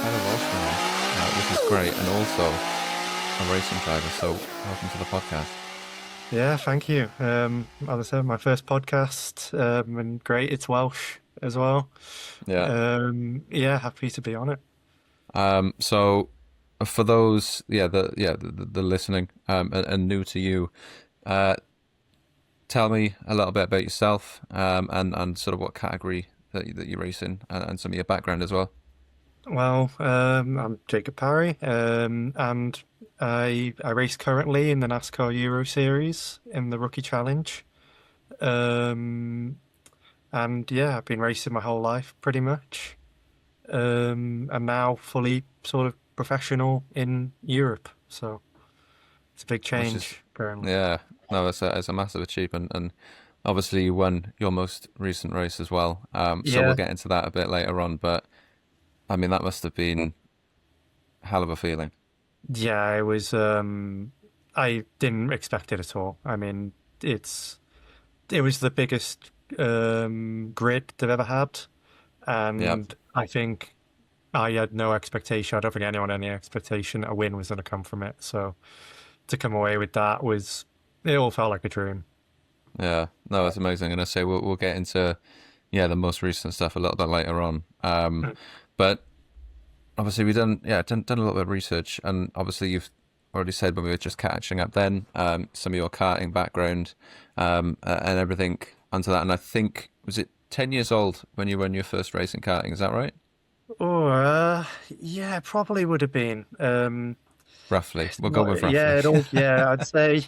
fellow Welshman, which is great, and also a racing driver. So, welcome to the podcast. Yeah, thank you. As I said, my first podcast, and great, it's Welsh as well. Yeah. Yeah, happy to be on it. So, for those, the listening, and new to you, uh, tell me a little bit about yourself, and sort of what category that you race in, and some of your background as well. Well, I'm Jacob Parry, and I race currently in the NASCAR Euro Series in the Rookie Challenge. Um, and yeah, I've been racing my whole life pretty much. And now fully sort of professional in Europe. So it's a big Which is, change, apparently. yeah, no, it's a massive achievement, and obviously you won your most recent race as well. So we'll Yeah, get into that a bit later on, but I mean that must have been a hell of a feeling. yeah, it was I didn't expect it at all. I mean, it's it was the biggest grid they've ever had, Yeah, and I think I had no expectation. I don't think anyone had any expectation a win was going to come from it. So to come away with that was it all felt like a dream. yeah, no, it's amazing, and I say we'll get into the most recent stuff a little bit later on. But obviously we done a little bit of research, and obviously you've already said when we were just catching up then, some of your karting background, and everything onto that, and I think was it 10 years old when you won your first race in karting? Is that right? Oh, yeah, probably would have been. Roughly, we'll go with roughly. Yeah, yeah, I'd say,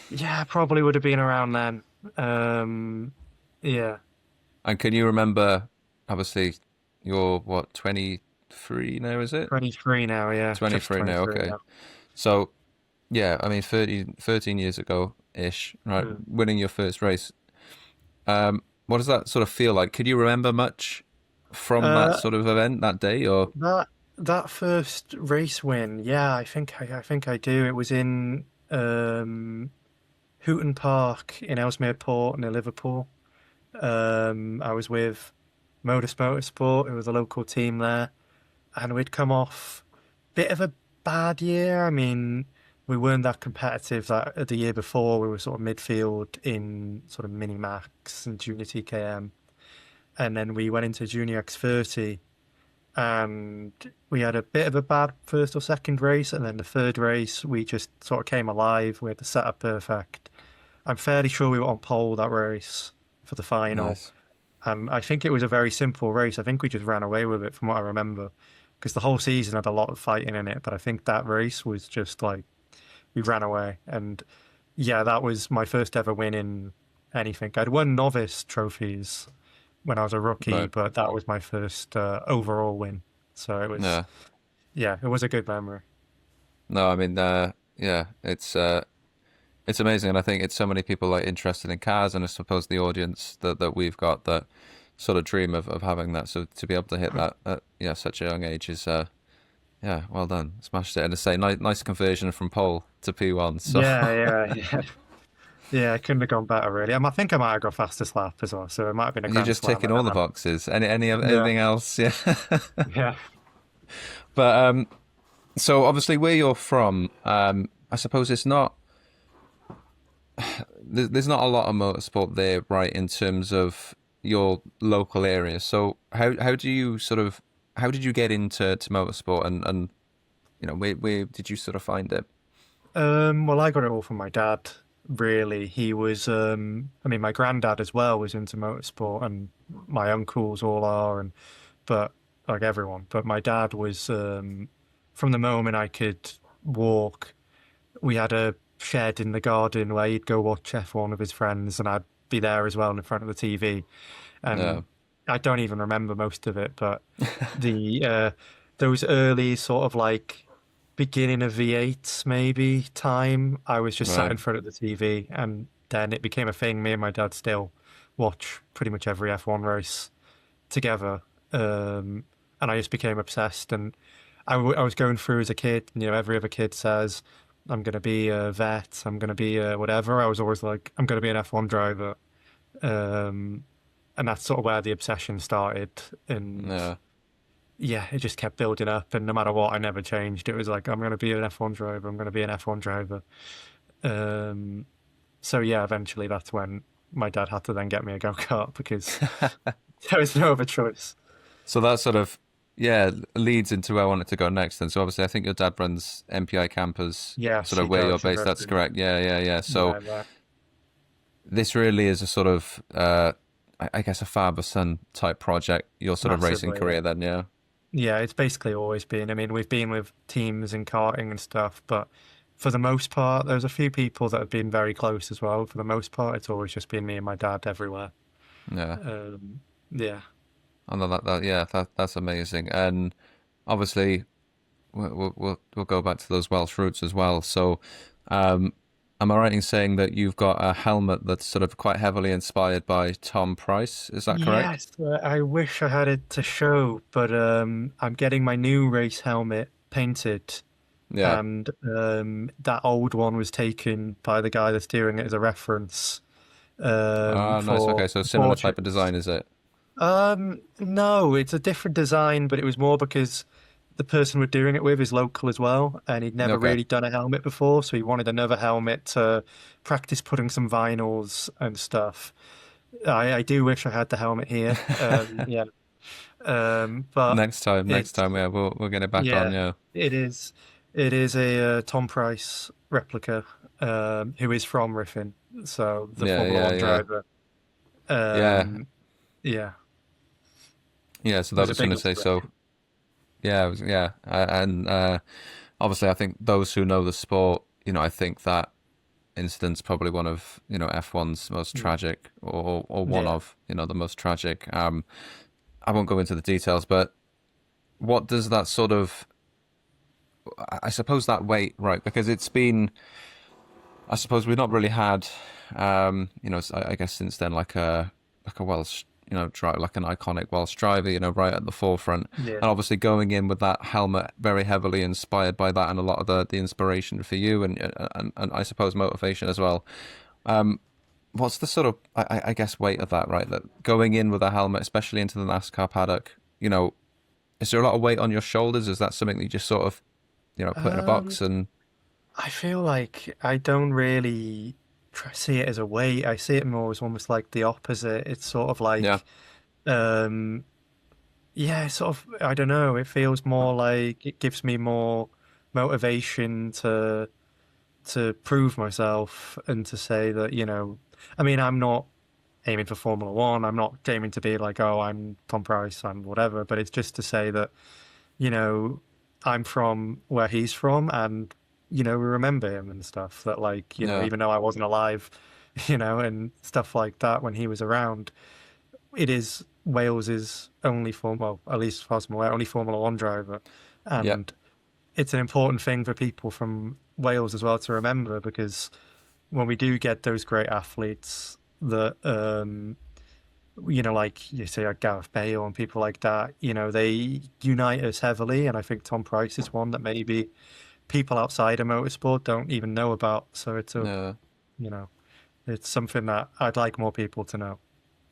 yeah, probably would have been around then. Um, yeah, And can you remember? Obviously, you're what, 23 now? Is it 23 now, yeah, just 23 now? 23 Okay, now. so yeah, I mean 13 years ago ish, right? Mm. Winning your first race. What does that sort of feel like? Could you remember much from that Uh, sort of event that day, or that that first race win, yeah, I think I do. It was in Houghton Park in Ellesmere Port near Liverpool. I was with Motorsport. It was a local team there, and we'd come off bit of a bad year. I mean, we weren't that competitive that the year before. We were sort of midfield in sort of mini max and junior TKM, and then we went into junior X30, and we had a bit of a bad first or second race, and then the third race we just sort of came alive. We had the setup perfect. I'm fairly sure we were on pole that race for the final. nice? And I think it was a very simple race. I think we just ran away with it from what I remember. Because the whole season had a lot of fighting in it. But I think that race was just like, we ran away. And yeah, that was my first ever win in anything. I'd won novice trophies when I was a rookie, Right. but that was my first overall win. So it was, Yeah. yeah, it was a good memory. No, I mean, yeah, it's amazing, and I think it's so many people like interested in cars, and I suppose the audience that we've got that sort of dream of having that. So to be able to hit that at such a young age is well done, smashed it. And to say nice conversion from pole to P1. So Yeah, yeah. Yeah, it couldn't have gone better, really. I think I might have got fastest lap as well, so it might have been a you're grand just slam ticking at all the that. boxes. Yeah, Anything else? Yeah. yeah. But so obviously where you're from, I suppose it's not. There's not a lot of motorsport there, right? In terms of your local area. So how do you sort of how did you get into motorsport, and where did you sort of find it? Well, I got it all from my dad, really. He was, I mean, my granddad as well was into motorsport, and my uncles all are, and but like everyone. But my dad was, from the moment I could walk, we had a shed in the garden where he'd go watch F1 with his friends, and I'd be there as well in front of the TV. Yeah, And I don't even remember most of it, but the those early sort of like beginning of V8s maybe time, I was just sat right. in front of the TV, and then it became a thing. Me and my dad still watch pretty much every F1 race together, and I just became obsessed. And I was going through as a kid, every other kid says, I'm going to be a vet, I'm going to be a whatever. I was always like, I'm going to be an F1 driver. Um, and that's sort of where the obsession started. And Yeah, yeah, it just kept building up, and no matter what, I never changed. It was like, I'm going to be an F1 driver. I'm going to be an F1 driver. Um, so yeah, eventually that's when my dad had to then get me a go-kart because there was no other choice. So that sort of, yeah, leads into where I wanted to go next. And so obviously, I think your dad runs MPI campus, Yes, sort of he where you're does. He based. does. That's correct. Yeah, yeah, yeah. So Yeah, right. this really is a sort of, I guess, a father son type project. Your sort of racing Massively. career, then, yeah, Yeah, it's basically always been. I mean, we've been with teams in karting and stuff, but for the most part, there's a few people that have been very close as well. For the most part, it's always just been me and my dad everywhere. yeah. Um, yeah. I know yeah, that's amazing. And obviously, we'll go back to those Welsh roots as well. So, um, am I right in saying that you've got a helmet that's sort of quite heavily inspired by Tom Price? Is that correct? Yes, I wish I had it to show, but I'm getting my new race helmet painted, Yeah. and that old one was taken by the guy that's doing it as a reference Ah, nice. for Okay, so similar type of portraits. design, is it? No, it's a different design, but it was more because the person we're doing it with is local as well, and he'd never Okay. really done a helmet before, so he wanted another helmet to practice putting some vinyls and stuff. I do wish I had the helmet here. Yeah. But Next it's time, yeah, we'll get it back on. yeah, Yeah, it is. It is a Tom Price replica, who is from Riffin, so the yeah, Formula yeah, One yeah, driver. yeah, Um, yeah, yeah. So it that was a was going big to say so. inspiration. Yeah, yeah, and obviously, I think those who know the sport, I think that incident's probably one of F1's most Mm. tragic, or one Yeah. of the most tragic. I won't go into the details, but what does that sort of, I suppose that weight, right? Because it's been, I suppose we've not really had, I guess since then, like a Welsh, drive, like an iconic Welsh driver, right at the forefront, Yeah. and obviously going in with that helmet, very heavily inspired by that, and a lot of the inspiration for you, and I suppose motivation as well. What's the sort of, I guess, weight of that, right? That going in with a helmet, especially into the NASCAR paddock, is there a lot of weight on your shoulders? Is that something that you just sort of, put in a Um, box and I feel like I don't really see it as a weight. I see it more as almost like the opposite. It's sort of yeah, like, um, yeah, sort of, I don't know. It feels more like it gives me more motivation to prove myself and to say that, I mean, I'm not aiming for Formula One. I'm not aiming to be like, oh, I'm Tom Price, I'm whatever. But it's just to say that, you know, I'm from where he's from, and we remember him and stuff. That like, yeah, even though I wasn't alive, and stuff like that when he was around, it is Wales's only well, at least as far as I'm aware, only Formula One driver, yeah, and it's an important thing for people from Wales as well to remember because when we do get those great athletes that like you say like Gareth Bale and people like that, they unite us heavily, and I think Tom Price is one that maybe people outside of motorsport don't even know about. So yeah. you know, it's something that I'd like more people to know.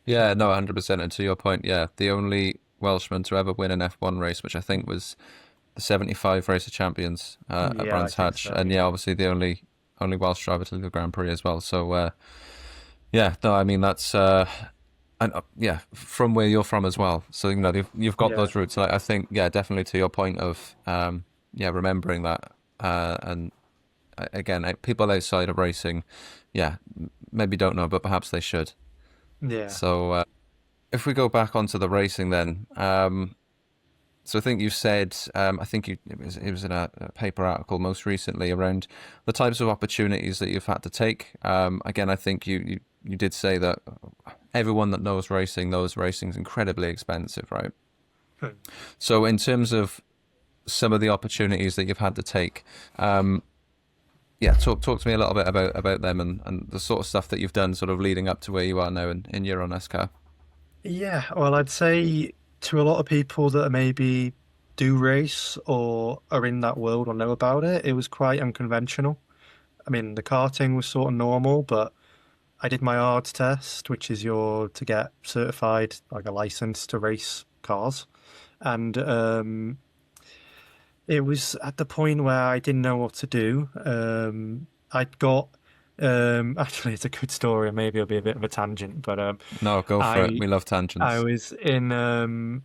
Yeah, no, 100%. And to your point, yeah, the only Welshman to ever win an F1 race, which I think was the 75 Race of Champions at Yeah, I Brands think Hatch, so. and yeah, Yeah, obviously the only Welsh driver to lead the Grand Prix as well. So yeah, no, I mean that's and yeah, from where you're from as well. So you've got yeah, those roots. I think yeah, definitely to your point of yeah, remembering that and again, people outside of racing, yeah, maybe don't know, but perhaps they should. yeah, So if we go back onto the racing then, so I think you said, I think it was in a paper article most recently around the types of opportunities that you've had to take. Again, I think you did say that everyone that knows racing's incredibly expensive, right? So in terms of some of the opportunities that you've had to take, yeah, talk to me a little bit about them and the sort of stuff that you've done, sort of leading up to where you are now in Euro NASCAR. yeah. Well, I'd say to a lot of people that maybe do race or are in that world or know about it, it was quite unconventional. I mean, the karting was sort of normal, but I did my ARDS test, which is your to get certified, like a license to race cars, and it was at the point where I didn't know what to do. I'd got actually, it's a good story, and maybe it'll be a bit of a tangent, but No, go for it. I We love I tangents. was in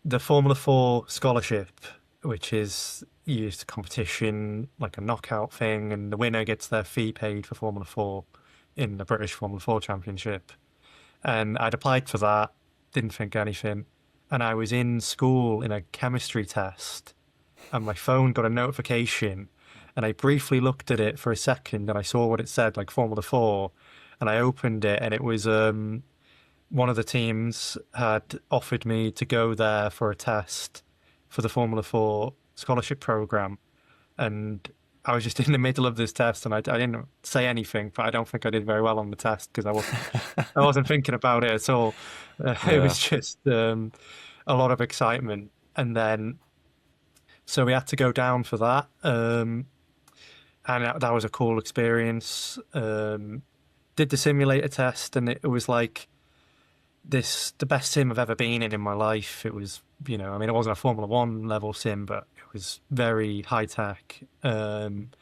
the Formula 4 scholarship, which is used competition, like a knockout thing, and the winner gets their fee paid for Formula 4 in the British Formula 4 Championship. And I'd applied for that, didn't think anything. And I was in school in a chemistry test, and my phone got a notification. And I briefly looked at it for a second, and I saw what it said, like Formula 4. And I opened it, and it was one of the teams had offered me to go there for a test for the Formula 4 scholarship program. And I was just in the middle of this test, and I didn't say anything, but I don't think I did very well on the test because I wasn't thinking about it at all. It Yeah. was just a lot of excitement. And then, so we had to go down for that. And that was a cool experience. Did the simulator test, and it was like the best sim I've ever been in my life. It was, I mean, it wasn't a Formula One level sim, but it was very high tech. And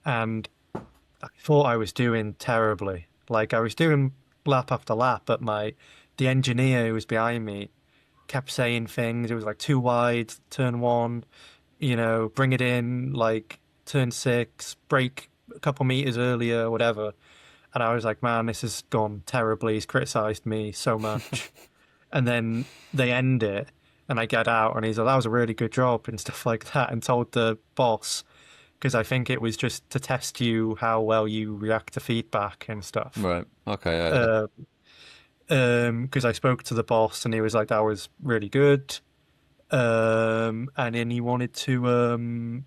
I thought I was doing terribly. Like I was doing lap after lap, but the engineer who was behind me kept saying things. It was like too wide, turn one, bring it in, like turn six, brake a couple meters earlier, whatever. And I was like, man, this has gone terribly. He's criticized me so much. And then they end it, and I get out, and he's like, that was a really good job, and stuff like that, and told the boss, because I think it was just to test you how well you react to feedback and stuff. Right. Okay. Yeah. Yeah. Uh, because I spoke to the boss, and he was like, that was really good. And then he wanted to,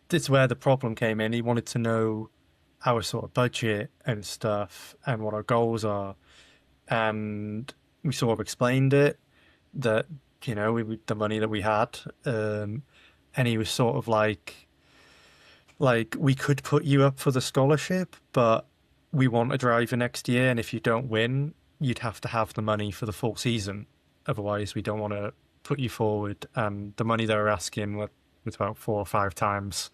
this is where the problem came in. He wanted to know our sort of budget and stuff and what our goals are. And we sort of explained it that, the money that we had. And he was sort of like, we could put you up for the scholarship, but we want a driver next year. And if you don't win, you'd have to have the money for the full season. Otherwise, we don't want to put you forward. And the money they were asking was about 4 or 5 times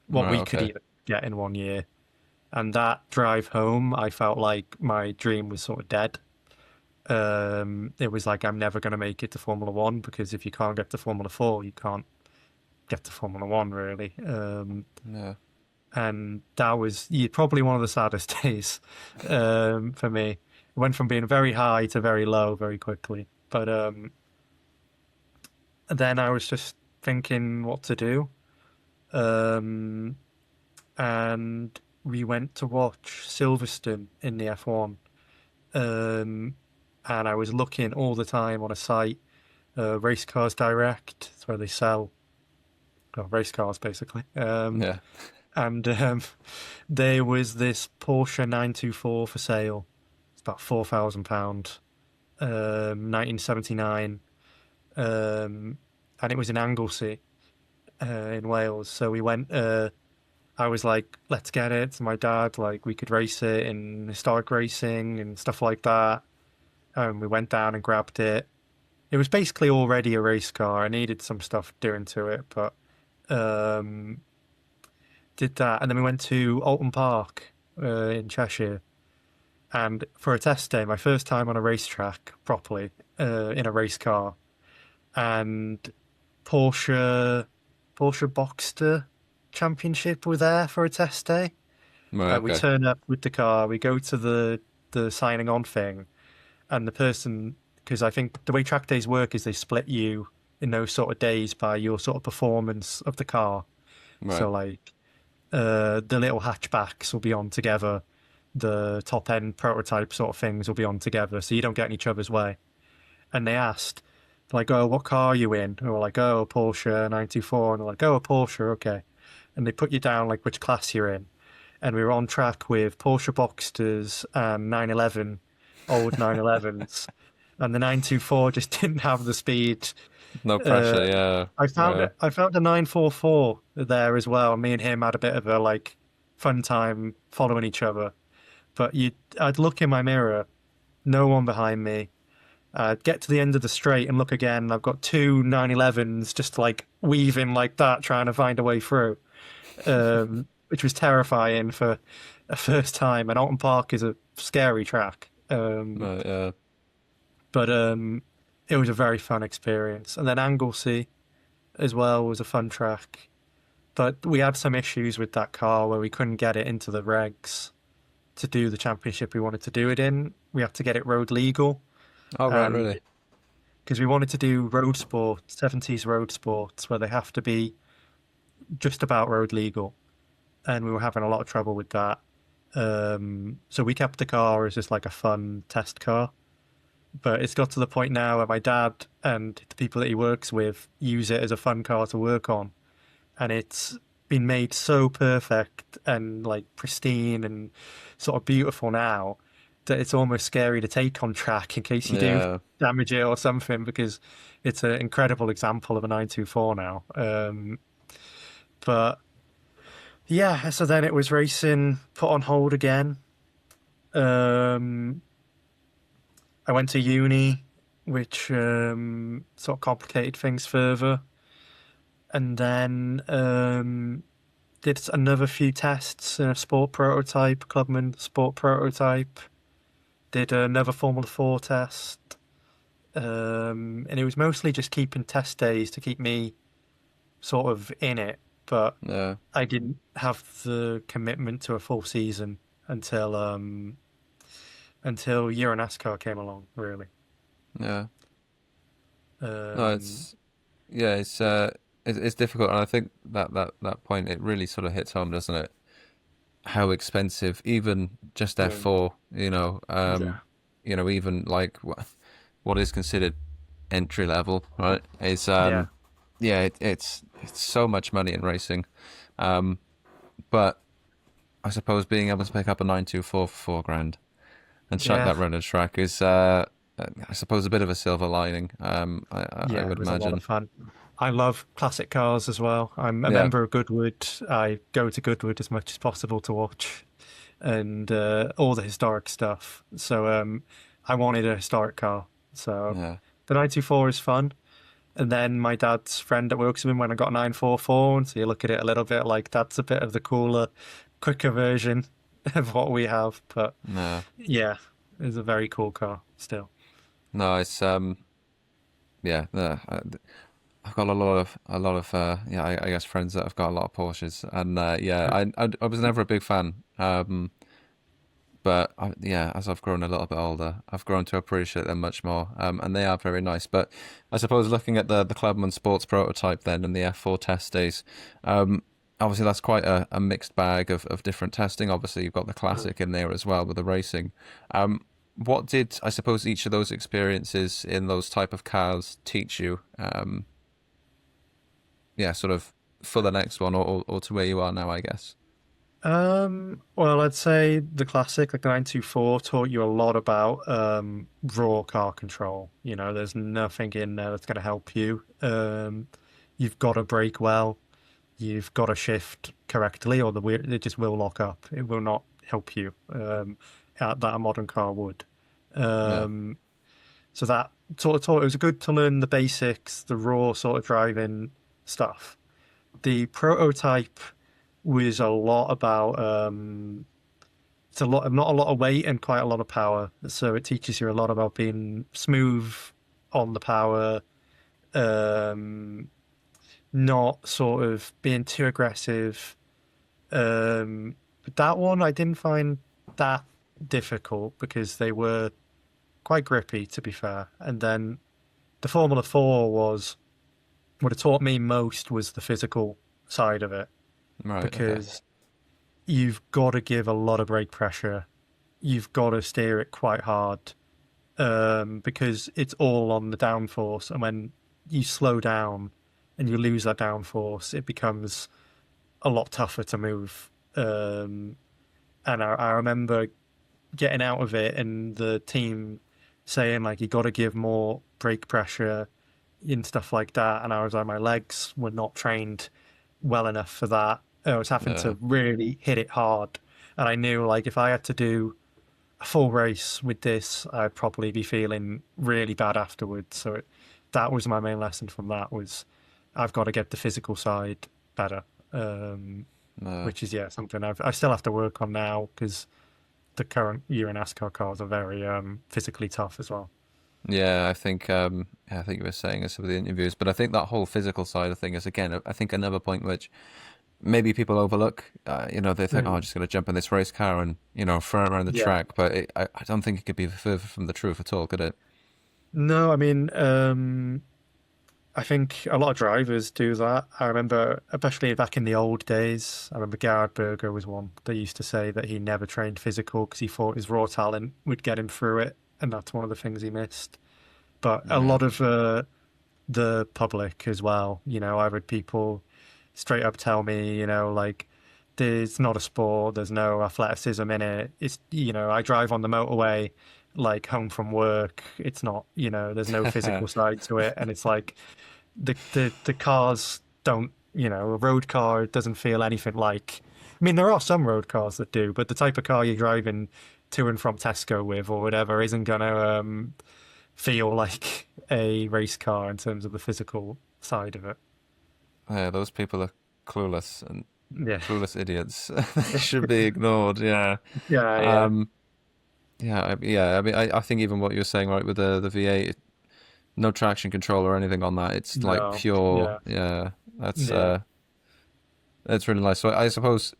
what Right. we could Okay. even get in one year. And that drive home, I felt like my dream was sort of dead. It was like I'm never going to make it to Formula One because if you can't get to Formula 4, you can't get to Formula One, really. Yeah. And that was probably one of the saddest days for me. It went from being very high to very low very quickly. But then I was just thinking what to do. Um, and we went to watch Silverstone in the F1. Um, and I was looking all the time on a site, Race Cars Direct. It's where they sell race cars, basically. Yeah. And there was this Porsche 924 for sale. It's about £4,000, 1979, and it was in Anglesey, in Wales. So we went. I was like, "Let's get it." To my dad, like, we could race it in historic racing and stuff like that. And we went down and grabbed it. It was basically already a race car. I needed some stuff doing to it, but um, did that. And then we went to Alton Park in Cheshire, and for a test day, my first time on a racetrack properly in a race car, and Porsche Boxster Championship were there for a test day. Right. We Okay. turn up with the car, we go to the signing on thing, and the person, because I think the way track days work is they split you in those sort of days by your sort of performance of the car. Right. So like the little hatchbacks will be on together, the top end prototype sort of things will be on together, so you don't get in each other's way. And they asked, like, oh, what car are you in? And we're like, oh, a Porsche 924. And they're like, oh, a Porsche, okay. And they put you down, like, which class you're in. And we were on track with Porsche Boxsters and 911, old 911s. And the 924 just didn't have the speed. No Uh, pressure. Yeah. Yeah. I found a 944 there as well. Me and him had a bit of a, like, fun time following each other. But I'd look in my mirror, no one behind me. Get to the end of the straight and look again. And I've got two 911s just like weaving like that, trying to find a way through, which was terrifying for a first time. And Alton Park is a scary track, Right, yeah. but it was a very fun experience. And then Anglesey as well was a fun track. But we had some issues with that car where we couldn't get it into the regs to do the championship we wanted to do it in. We had to get it road legal, Oh, right, and really? because we wanted to do road sports, 70s road sports, where they have to be just about road legal, and we were having a lot of trouble with that. So we kept the car as just like a fun test car. But it's got to the point now where my dad and the people that he works with use it as a fun car to work on, and it's been made so perfect and like pristine and sort of beautiful now that it's almost scary to take on track in case you do Yeah. damage it or something, because it's an incredible example of a 924 now. But yeah, so then it was racing put on hold again. Um, I went to uni, which sort of complicated things further, and then did another few tests in a sport prototype, Clubman sport prototype. Did another Formula 4 test, and it was mostly just keeping test days to keep me sort of in it. But Yeah. I didn't have the commitment to a full season until Euro NASCAR came along, really. Yeah. No, Um, it's yeah, it's difficult, and I think that point it really sort of hits home, doesn't it? How expensive, even just mm, F4, yeah, even like what is considered entry level, right? Is yeah, yeah, it's so much money in racing, um, but I suppose being able to pick up a 924 for 4 grand and chuck yeah, that round a track is, I suppose, a bit of a silver lining. I yeah. It would was a lot of imagine. fun. I love classic cars as well. I'm a Yeah, member of Goodwood. I go to Goodwood as much as possible to watch and all the historic stuff. So I wanted a historic car. So yeah, the 924 is fun. And then my dad's friend that works with him when I got a 944, and so you look at it a little bit like that's a bit of the cooler, quicker version of what we have. But no, yeah, it's a very cool car still. no. It's yeah. I've got a lot of yeah. I guess friends that have got a lot of Porsches, and yeah, I was never a big fan. But yeah, as I've grown a little bit older, I've grown to appreciate them much more. And they are very nice. But I suppose looking at the Clubman Sports prototype then and the F4 test days, obviously that's quite a mixed bag of different testing. Obviously, you've got the classic in there as well with the racing. What did I suppose each of those experiences in those type of cars teach you? Yeah, sort of for the next one or to where you are now, I guess. Well, I'd say the classic, like the 924, taught you a lot about raw car control. You know, there's nothing in there that's going to help you. You've got to brake well, you've got to shift correctly, or the wheel it just will lock up. It will not help you that a modern car would. Yeah, Um, so that sort of taught it was good to learn the basics, the raw sort of driving stuff. The prototype was a lot about it's a lot not a lot of weight and quite a lot of power. So it teaches you a lot about being smooth on the power, um, not sort of being too aggressive. But that one I didn't find that difficult because they were quite grippy, to be fair. And then the Formula 4 was what it taught me most was the physical side of it right. Okay. because you've got to give a lot of brake pressure. You've got to steer it quite hard because it's all on the downforce. And when you slow down and you lose that downforce, it becomes a lot tougher to move. And I remember getting out of it and the team saying, like, you got to give more brake pressure and stuff like that. And I was like, my legs were not trained well enough for that. I was having Yeah, to really hit it hard. And I knew, like, if I had to do a full race with this, I'd probably be feeling really bad afterwards. So that was my main lesson from that was I've got to get the physical side better, Uh, which is yeah something I still have to work on now because the current Euro NASCAR cars are very physically tough as well. yeah, I think you were saying this with the interviews, but I think that whole physical side of thing is again, I think another point which maybe people overlook. They think, oh, I'm Mm. just going to jump in this race car and throw it around the Yeah. track, but I don't think it could be further from the truth at all, could it? No, I mean, I think a lot of drivers do that. I remember, especially back in the old days, I remember Gerhard Berger was one that used to say that he never trained physical because he thought his raw talent would get him through it, and that's one of the things he missed. But a Yeah. lot of the public as well, I've had people straight up tell me, like, there's not a sport, there's no athleticism in it. It's, I drive on the motorway like home from work. It's not, there's no physical side to it. And it's like, the cars don't, a road car doesn't feel anything like. I mean, there are some road cars that do, but the type of car you're driving to and from Tesco with or whatever isn't gonna feel like a race car in terms of the physical side of it. Yeah, those people are clueless and Yeah, clueless idiots. They should be ignored. Yeah. yeah, yeah. Um, yeah. I mean, I think even what you were saying, right, with the V8, no traction control or anything on that. It's like No, pure. yeah, Yeah, yeah, that's really nice. So I suppose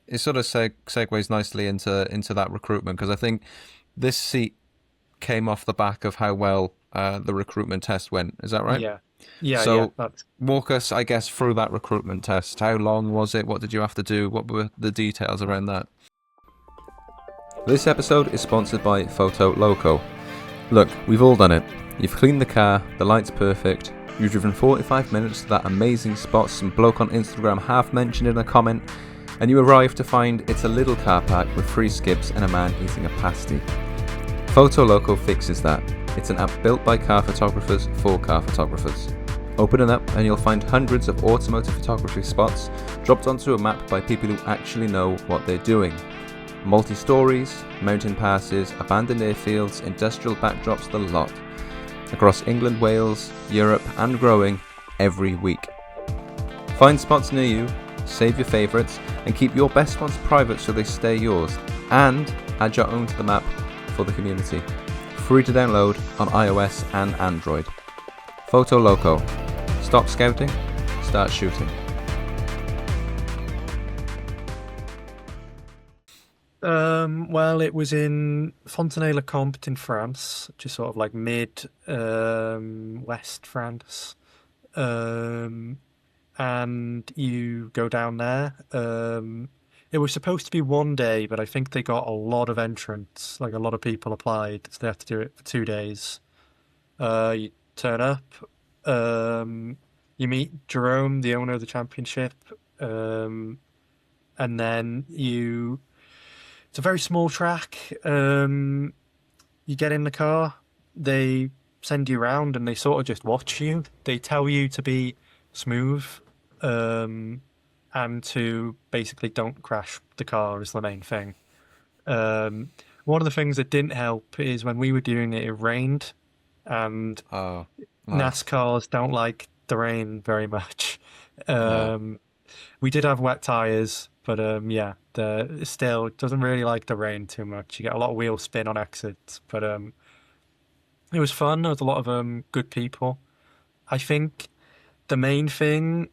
it sort of segues nicely into that recruitment because I think this seat came off the back of how well the recruitment test went. Is that right? yeah, yeah. So That's walk us, I guess, through that recruitment test. How long was it? What did you have to do? What were the details around that? This episode is sponsored by Photo Loco. Look, we've all done it. You've cleaned the car, the light's perfect, you've driven 45 minutes to that amazing spot some bloke on Instagram half mentioned in a comment, and you arrive to find it's a little car park with 3 skips and a man eating a pasty. Photo Loco fixes that. It's an app built by car photographers for car photographers. Open it up and you'll find hundreds of automotive photography spots dropped onto a map by people who actually know what they're doing. Multi-stories, mountain passes, abandoned airfields, industrial backdrops, the lot. Across England, Wales, Europe and growing every week. Find spots near you, save your favourites and keep your best ones private so they stay yours, and add your own to the map for the community. Free to download on iOS and Android. Photo Loco. Stop scouting, start shooting. well, it was in Fontenay-le-Comte in France, which is sort of like mid West France. Um, and you go down there. It was supposed to be one day, but I think they got a lot of entrants, like a lot of people applied, so they have to do it for 2 days. You turn up, um, you meet Jerome, the owner of the championship, um, and then it's a very small track. You get in the car, they send you around, and they sort of just watch you. They tell you to be smooth, um, and to basically don't crash the car is the main thing. Um, One of the things that didn't help is when we were doing it, it rained, and Oh, nice. NASCARs don't like the rain very much. Yeah. Um, we did have wet tires, but yeah, the still it doesn't really like the rain too much. You get a lot of wheel spin on exits, but it was fun. There was a lot of good people. I think the main thing,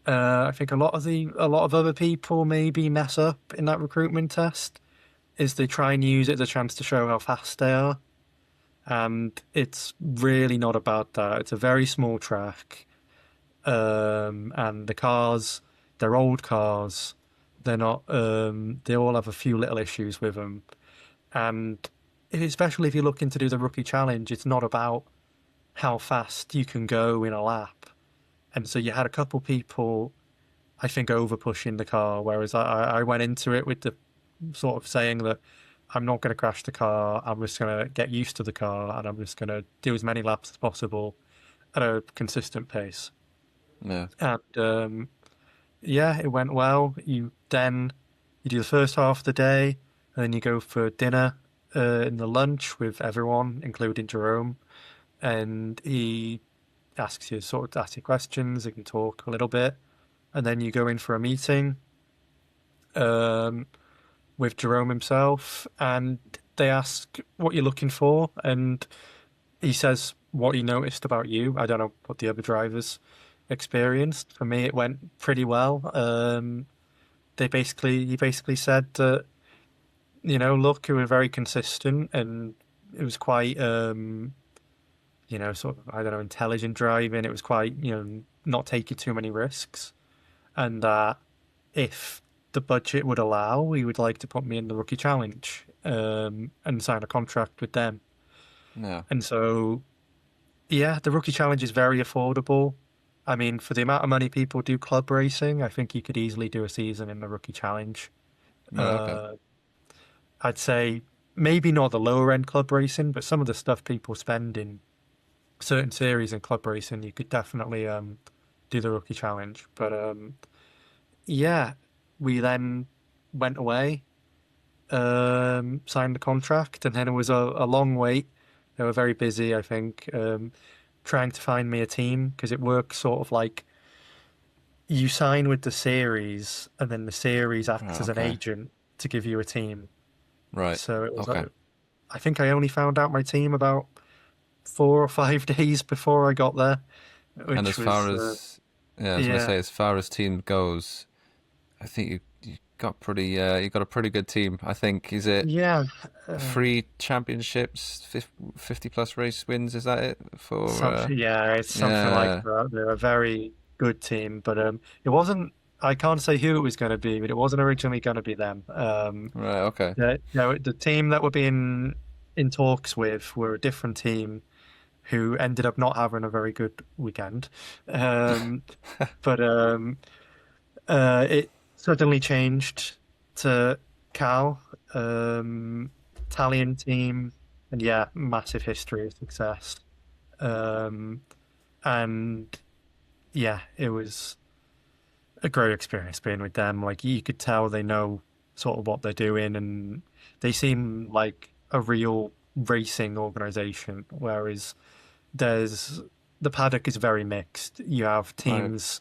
I think a lot of other people maybe mess up in that recruitment test is they try and use it as a chance to show how fast they are, and it's really not about that. It's a very small track. And the cars, they're old cars. They're not. They all have a few little issues with them, and especially if you're looking to do the rookie challenge, it's not about how fast you can go in a lap. And so you had a couple people, I think, over pushing the car, whereas I went into it with the sort of saying that I'm not going to crash the car. I'm just going to get used to the car, and I'm just going to do as many laps as possible at a consistent pace. Yeah. And yeah, it went well. You do the first half of the day. and then you go for dinner in the lunch with everyone, including Jerome, and he asks you sort of ask you questions. You can talk a little bit, and then you go in for a meeting um, with Jerome himself, and they ask what you're looking for, and he says what he noticed about you. I don't know what the other drivers experienced. For me, it went pretty well. He basically said that, look, we were very consistent, and it was quite, sort of, I don't know, intelligent driving. It was quite, not taking too many risks, and that if the budget would allow, he would like to put me in the rookie challenge, and sign a contract with them. Yeah. And so, yeah, the rookie challenge is very affordable. I mean, for the amount of money people do club racing, I think you could easily do a season in the rookie challenge. Right. Okay. Uh, I'd say maybe not the lower end club racing, but some of the stuff people spend in certain series in club racing, you could definitely do the rookie challenge. But yeah, we then went away, signed the contract, and then it was a long wait. They were very busy, I think, trying to find me a team because it works sort of like you sign with the series, and then the series acts Right. as an Okay. agent to give you a team. Right. So it was Okay. like, I think I only found out my team about 4 or 5 days before I got there, And which as far was as yeah, I was gonna yeah, say, as far as team goes, I think you got pretty you got a pretty good team. I think is it yeah. 3 championships, 50 plus race wins? Is that it for? Something, yeah, it's something like Yeah. that. They're a very good team, but it wasn't. I can't say who it was going to be, but it wasn't originally going to be them. Right. Okay. The team that we're being in talks with were a different team who ended up not having a very good weekend. Um, but it suddenly changed to Cal, Italian team, and yeah, massive history of success. Um, and yeah, it was a great experience being with them. Like you could tell they know sort of what they're doing, and they seem like a real racing organization. Whereas there's the paddock is very mixed. Right. You have teams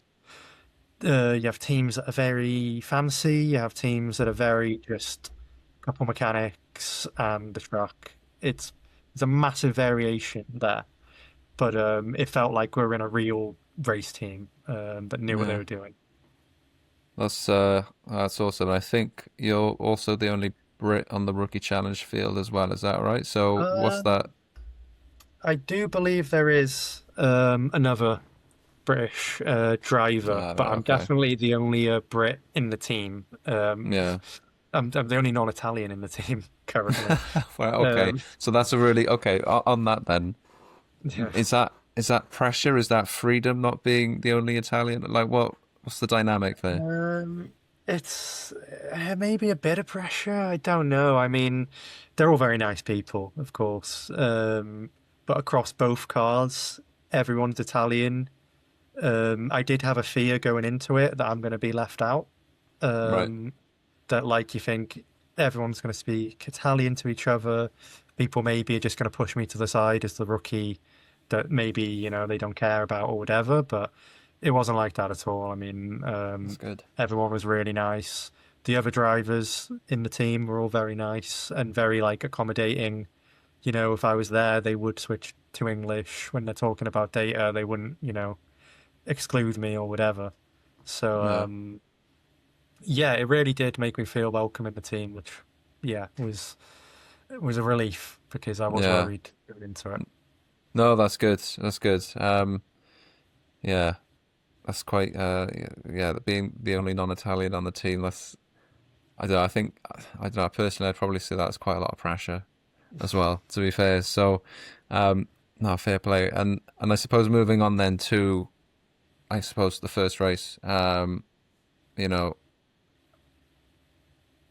that are very fancy. You have teams that are very just couple mechanics and the track. It's a massive variation there, but it felt like we were in a real race team that knew what they Yeah. were doing. That's awesome. I think you're also the only Brit on the rookie challenge field as well. Is that right? So what's Uh, that? I do believe there is another British driver, Ah, but right. I'm Okay. definitely the only Brit in the team. Yeah. I'm the only non-Italian in the team currently. Well, okay. Um, So that's a really okay. On that then, yeah. is that pressure? Is that freedom not being the only Italian? Like what's the dynamic there? It's maybe a bit of pressure. I don't know. I mean, they're all very nice people, of course. But across both cars, everyone's Italian. I did have a fear going into it that I'm going to be left out. Right. Um, that like you think everyone's going to speak Italian to each other. People maybe are just going to push me to the side as the rookie that maybe, they don't care about or whatever, but it wasn't like that at all. I mean, That's good. everyone was really nice. The other drivers in the team were all very nice and very like accommodating. If I was there, they would switch to English when they're talking about data. They wouldn't, exclude me or whatever. So, Yeah. yeah, it really did make me feel welcome in the team, which, yeah, was a relief because I was Yeah. worried going into it. No, that's good. That's good. Yeah. That's quite yeah, being the only non-Italian on the team, that's I don't know, I don't know, personally I'd probably say that's quite a lot of pressure as well, to be fair. So no, fair play. And I suppose moving on then to I suppose the first race, you know,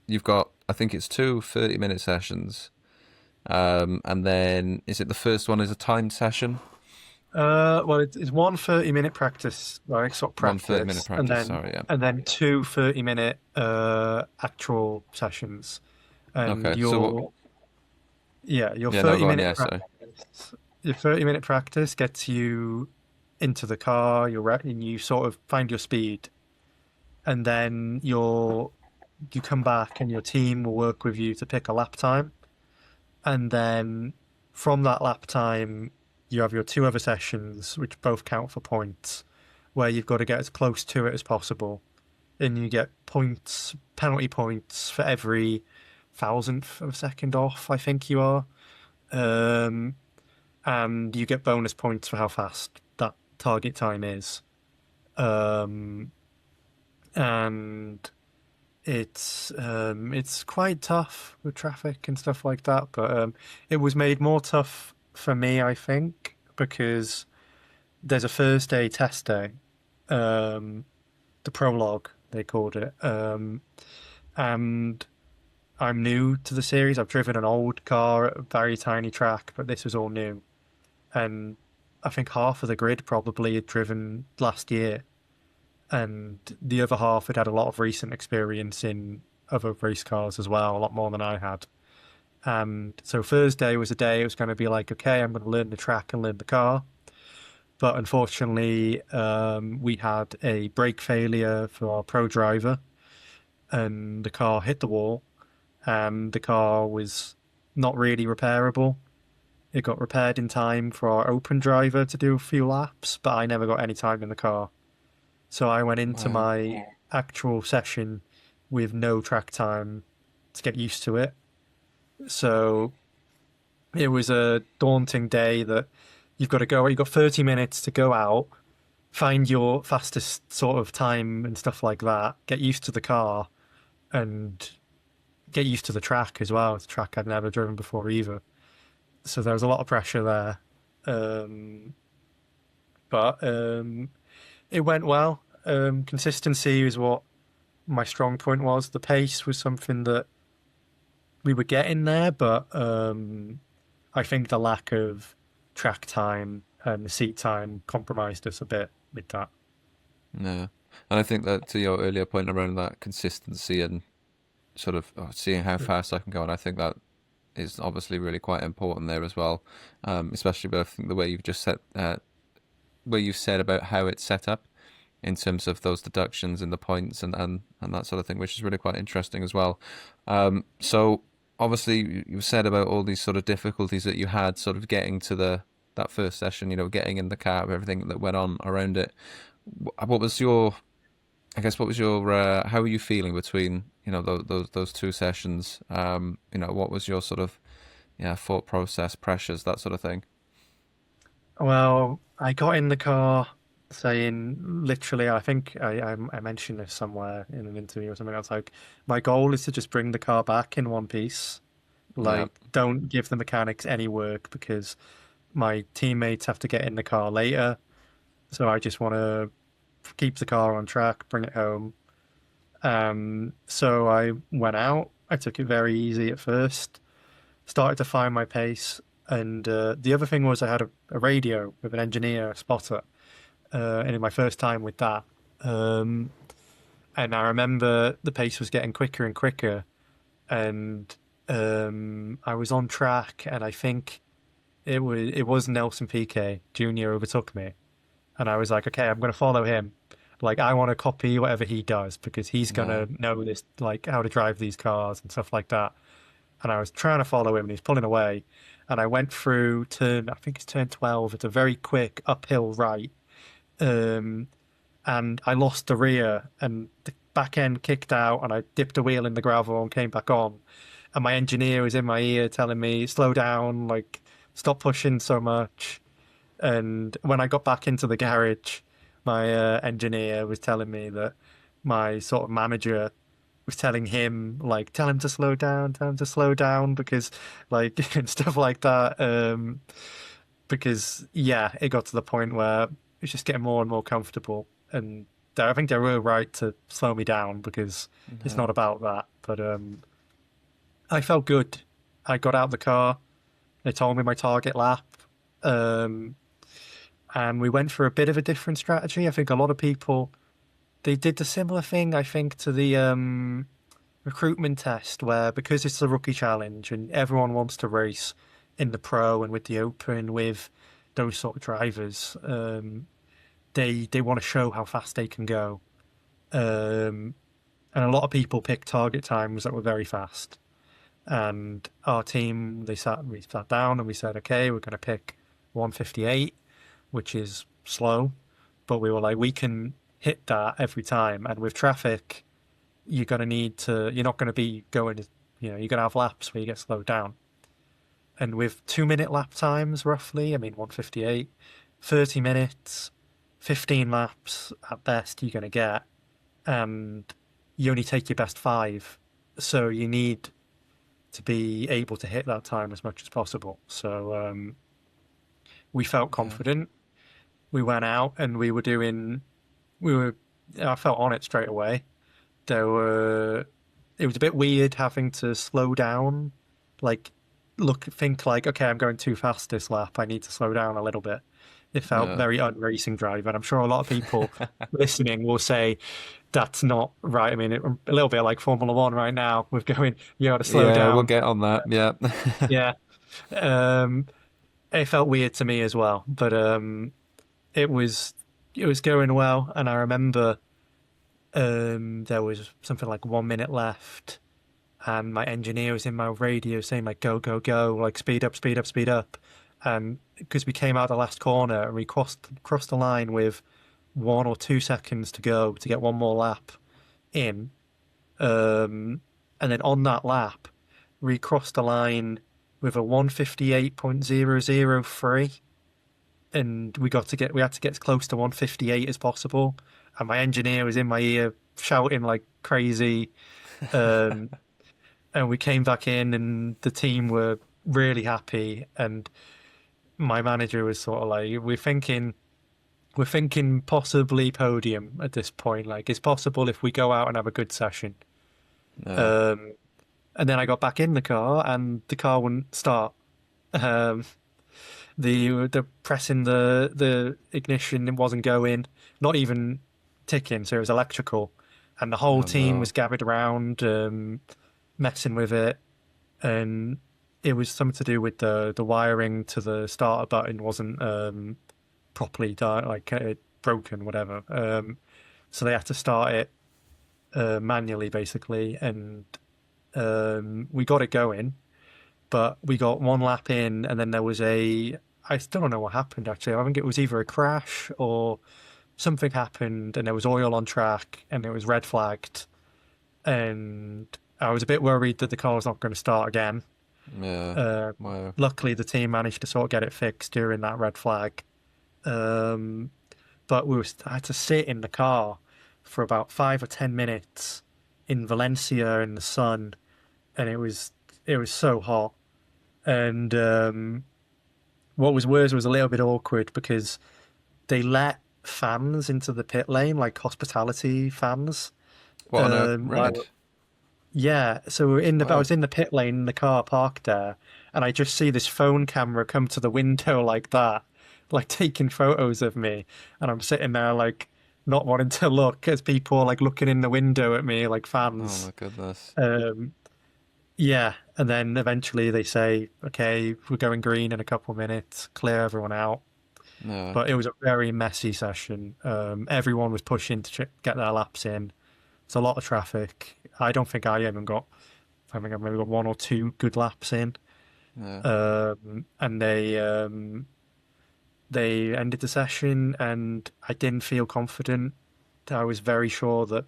you've got I think it's two 30-minute sessions. And then is it the first one is a timed session? Well, it's one 30-minute practice, like sort of One 30-minute practice, and practice, then sorry, yeah. and then two 30-minute actual sessions. and Okay. So what? your Yeah. No. 30 Go on. minute Yeah. Sorry. practice, your 30-minute practice gets you into the car, and you sort of find your speed, and then you come back and your team will work with you to pick a lap time. And then from that lap time, you have your two other sessions, which both count for points, where you've got to get as close to it as possible. And you get points, penalty points for every thousandth of a second off, I think you are. Um, and you get bonus points for how fast that target time is. Um, and it's quite tough with traffic and stuff like that, but it was made more tough for me, I think, because there's a Thursday test day, um, the prologue they called it, and I'm new to the series. I've driven an old car at a very tiny track, but this was all new, and I think half of the grid probably had driven last year, and the other half had had a lot of recent experience in other race cars as well, a lot more than I had. And so Thursday was a day it was going to be like, okay, I'm going to learn the track and learn the car. But unfortunately, we had a brake failure for our pro driver, and the car hit the wall, and the car was not really repairable. It got repaired in time for our open driver to do a few laps, but I never got any time in the car. So I went into Wow. my actual session with no track time to get used to it. So it was a daunting day that you've got 30 minutes to go out, find your fastest sort of time and stuff like that, get used to the car and get used to the track as well. It's a track I'd never driven before either. So there was a lot of pressure there. Um, but it went well. Consistency is what my strong point was. The pace was something that we were getting there, but I think the lack of track time and the seat time compromised us a bit with that. Yeah. And I think that to your earlier point around that consistency and sort of seeing how fast I can go, and I think that is obviously really quite important there as well. Especially with I think the way you've just set, where you've said about how it's set up in terms of those deductions and the points and that sort of thing, which is really quite interesting as well. So obviously you said about all these sort of difficulties that you had sort of getting to the that first session, getting in the car, everything that went on around it. What was your, I guess, what was your, how were you feeling between, those two sessions? What was your sort of, yeah, thought process, pressures, that sort of thing? Well, I got in the car saying literally, I think I mentioned this somewhere in an interview or something. I was like, my goal is to just bring the car back in one piece. Yeah, Like, don't give the mechanics any work because my teammates have to get in the car later. So I just want to keep the car on track, bring it home. So I went out. I took it very easy at first, started to find my pace. And the other thing was I had a radio with an engineer, a spotter, and in my first time with that. Um, and I remember the pace was getting quicker and quicker. And I was on track, and I think it was Nelson Piquet Jr. overtook me. And I was like, okay, I'm going to follow him. Like, I want to copy whatever he does because he's going yeah, to know this, like, how to drive these cars and stuff like that. And I was trying to follow him and he's pulling away. And I went through I think it's turn 12. It's a very quick uphill right. Um, and I lost the rear and the back end kicked out and I dipped a wheel in the gravel and came back on. And my engineer was in my ear telling me, slow down, like, stop pushing so much. And when I got back into the garage, my engineer was telling me that my sort of manager was telling him, like, tell him to slow down, tell him to slow down, because, like, and stuff like that. Because, yeah, it got to the point where it's just getting more and more comfortable. And I think they were right to slow me down because it's yeah. not about that. But I felt good. I got out the car. They told me my target lap. Um, and we went for a bit of a different strategy. I think a lot of people they did the similar thing. I think to the recruitment test where, because it's the rookie challenge and everyone wants to race in the pro and with the open with those sort of drivers, they want to show how fast they can go. Um, and a lot of people pick target times that were very fast. And our team, we sat down and we said, okay, we're going to pick 158, which is slow, but we were like, we can hit that every time. And with traffic, you're not going to be going, you're going to have laps where you get slowed down. And with 2 minute lap times, roughly, I mean, 158, 30 minutes, 15 laps at best, you're going to get. And you only take your best five. So you need to be able to hit that time as much as possible. So we felt Yeah. confident. We went out and I felt on it straight away. It was a bit weird having to slow down, like think like, okay, I'm going too fast this lap. I need to slow down a little bit. It felt Yeah. very unracing drive, and I'm sure a lot of people listening will say that's not right. I mean, a little bit like Formula One right now. We're going, you got to slow Yeah, we'll down. get on that. Yeah. Yeah. Um, it felt weird to me as well, but it was it was going well, and I remember there was something like 1 minute left, and my engineer was in my radio saying like, "Go, go, go! Like speed up, speed up, speed up!" And because we came out the last corner and we crossed the line with 1 or 2 seconds to go to get one more lap in, and then on that lap, we crossed the line with a 158.003, and we had to get as close to 158 as possible. And my engineer was in my ear shouting like crazy. Um, and we came back in, and the team were really happy. And my manager was sort of like, we're thinking possibly podium at this point. Like, it's possible if we go out and have a good session. Yeah. Um, and then I got back in the car, and the car wouldn't start. Um, the pressing the ignition, it wasn't going, not even ticking, so it was electrical, and the whole Oh team no. was gathered around, messing with it, and it was something to do with the wiring to the starter button wasn't properly done, like broken, whatever. So they had to start it manually, basically, and we got it going, but we got one lap in, and then there was I still don't know what happened actually. I think it was either a crash or something happened, and there was oil on track, and it was red flagged, and I was a bit worried that the car was not going to start again. Yeah. Uh, Wow. Luckily, the team managed to sort of get it fixed during that red flag. Um, but I had to sit in the car for about 5 or 10 minutes in Valencia in the sun, and it was so hot. And what was worse was a little bit awkward because they let fans into the pit lane, like hospitality fans. What on a Like, red? yeah, so I Wow. was in the pit lane in the car parked there, and I just see this phone camera come to the window like that, like taking photos of me, and I'm sitting there like not wanting to look as people are like looking in the window at me like Oh fans. my goodness. Um, yeah, and then eventually they say, okay, we're going green in a couple of minutes, clear everyone out. Yeah. But it was a very messy session. Everyone was pushing to get their laps in. It's a lot of traffic. I think I've maybe got 1 or 2 good laps in. Yeah. And they ended the session, and I didn't feel confident. I was very sure that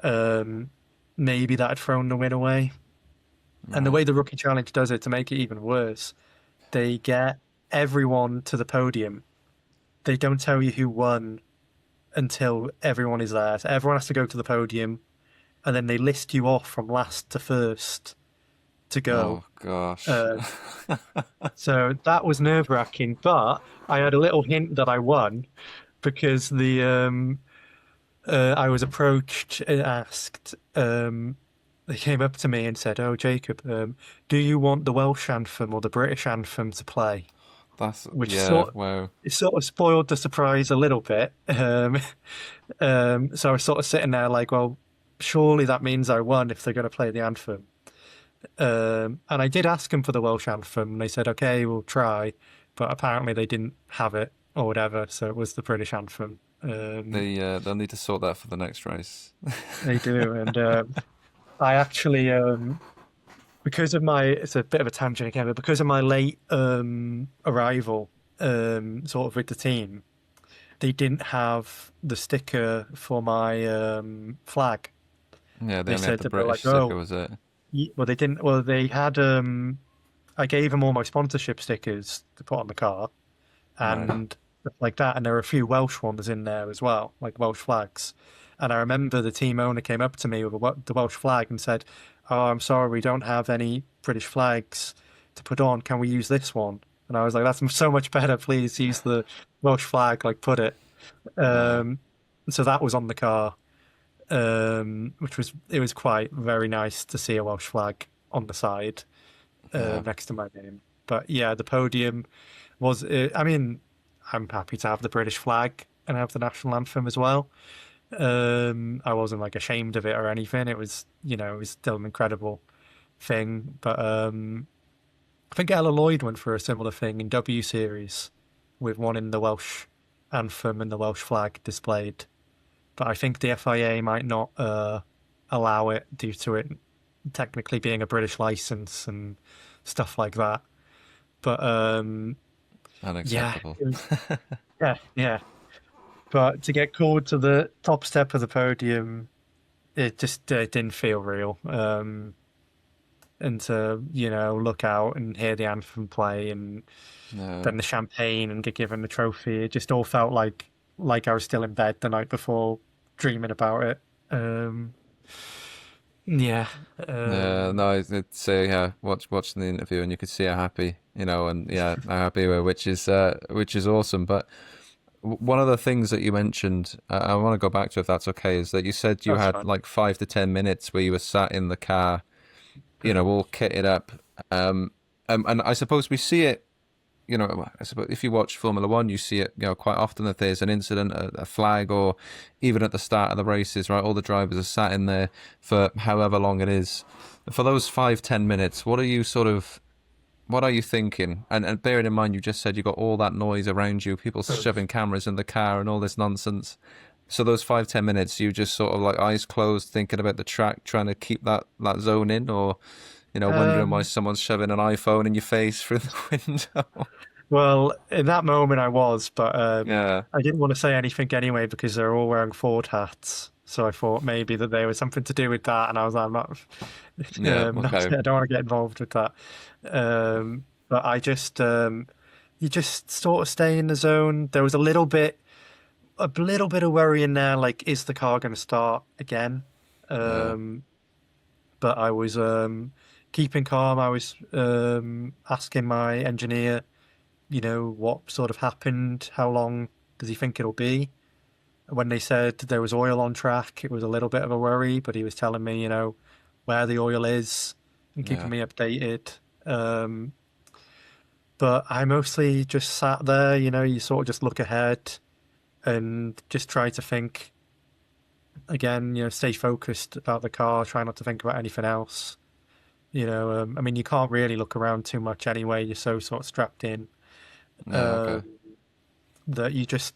um, maybe that had thrown the win away. And the Right. way the Rookie Challenge does it to make it even worse, they get everyone to the podium. They don't tell you who won until everyone is there. So everyone has to go to the podium, and then they list you off from last to first to go. Oh gosh. Uh, so that was nerve-wracking, but I had a little hint that I won because the I was approached and asked. They came up to me and said, "Oh, Jacob, do you want the Welsh anthem or the British anthem to play?" That's Which yeah. Wow. it sort of spoiled the surprise a little bit. So I was sort of sitting there like, well, surely that means I won if they're going to play the anthem. And I did ask them for the Welsh anthem, and they said, okay, we'll try. But apparently they didn't have it or whatever, so it was the British anthem. They'll need to sort that for the next race. They do. And I actually, because of my, it's a bit of a tangent again, but because of my late arrival, sort of with the team, they didn't have the sticker for my flag. Yeah, they They only had said the that they were British like, sticker, oh, was it? well, they didn't. Well, they had. I gave them all my sponsorship stickers to put on the car Right. and stuff like that. And there were a few Welsh ones in there as well, like Welsh flags. And I remember the team owner came up to me with the Welsh flag and said, "Oh, I'm sorry, we don't have any British flags to put on. Can we use this one?" And I was like, "That's so much better. Please use the Welsh flag. Like, put it." Yeah. Um, so that was on the car, which was it was quite very nice to see a Welsh flag on the side Yeah. next to my name. But yeah, the podium was. I mean, I'm happy to have the British flag and have the national anthem as well. I wasn't like ashamed of it or anything. It was, it was still an incredible thing. But I think Ella Lloyd went for a similar thing in W Series with one in the Welsh anthem and the Welsh flag displayed. But I think the FIA might not allow it due to it technically being a British license and stuff like that. But yeah, Unacceptable. yeah. But to get called to the top step of the podium, it just didn't feel real. And to look out and hear the anthem play, and No. then the champagne and get given the trophy, it just all felt like I was still in bed the night before, dreaming about it. Yeah. Yeah, no, it's yeah. Watching the interview, and you could see how happy, and yeah, how happy we were, which is awesome. But one of the things that you mentioned, I want to go back to, if that's okay, is that you said you That's had fun. like 5 to 10 minutes where you were sat in the car, all kitted up. And I suppose we see it, I suppose if you watch Formula One, you see it, quite often that there's an incident, a flag, or even at the start of the races, right? All the drivers are sat in there for however long it is. For those 5, 10 minutes, what are you thinking? And bearing in mind, you just said you got all that noise around you, people shoving cameras in the car and all this nonsense. So those 5, 10 minutes, you just sort of like eyes closed, thinking about the track, trying to keep that zone in, or wondering why Um, someone's shoving an iPhone in your face through the window. well, in that moment I was, but Yeah, I didn't want to say anything anyway because they're all wearing Ford hats. So I thought maybe that there was something to do with that, and I was like, I'm not, yeah, okay, I don't want to get involved with that. But you just sort of stay in the zone. There was a little bit of worry in there, like, is the car going to start again? yeah, Um, but I was keeping calm. I was asking my engineer, what sort of happened? How long does he think it'll be? When they said there was oil on track, it was a little bit of a worry, but he was telling me, where the oil is and keeping yeah, me updated. Um, but I mostly just sat there, you sort of just look ahead and just try to think again, stay focused about the car, try not to think about anything else. I mean, you can't really look around too much anyway. You're so sort of strapped in yeah, uh, okay, that you just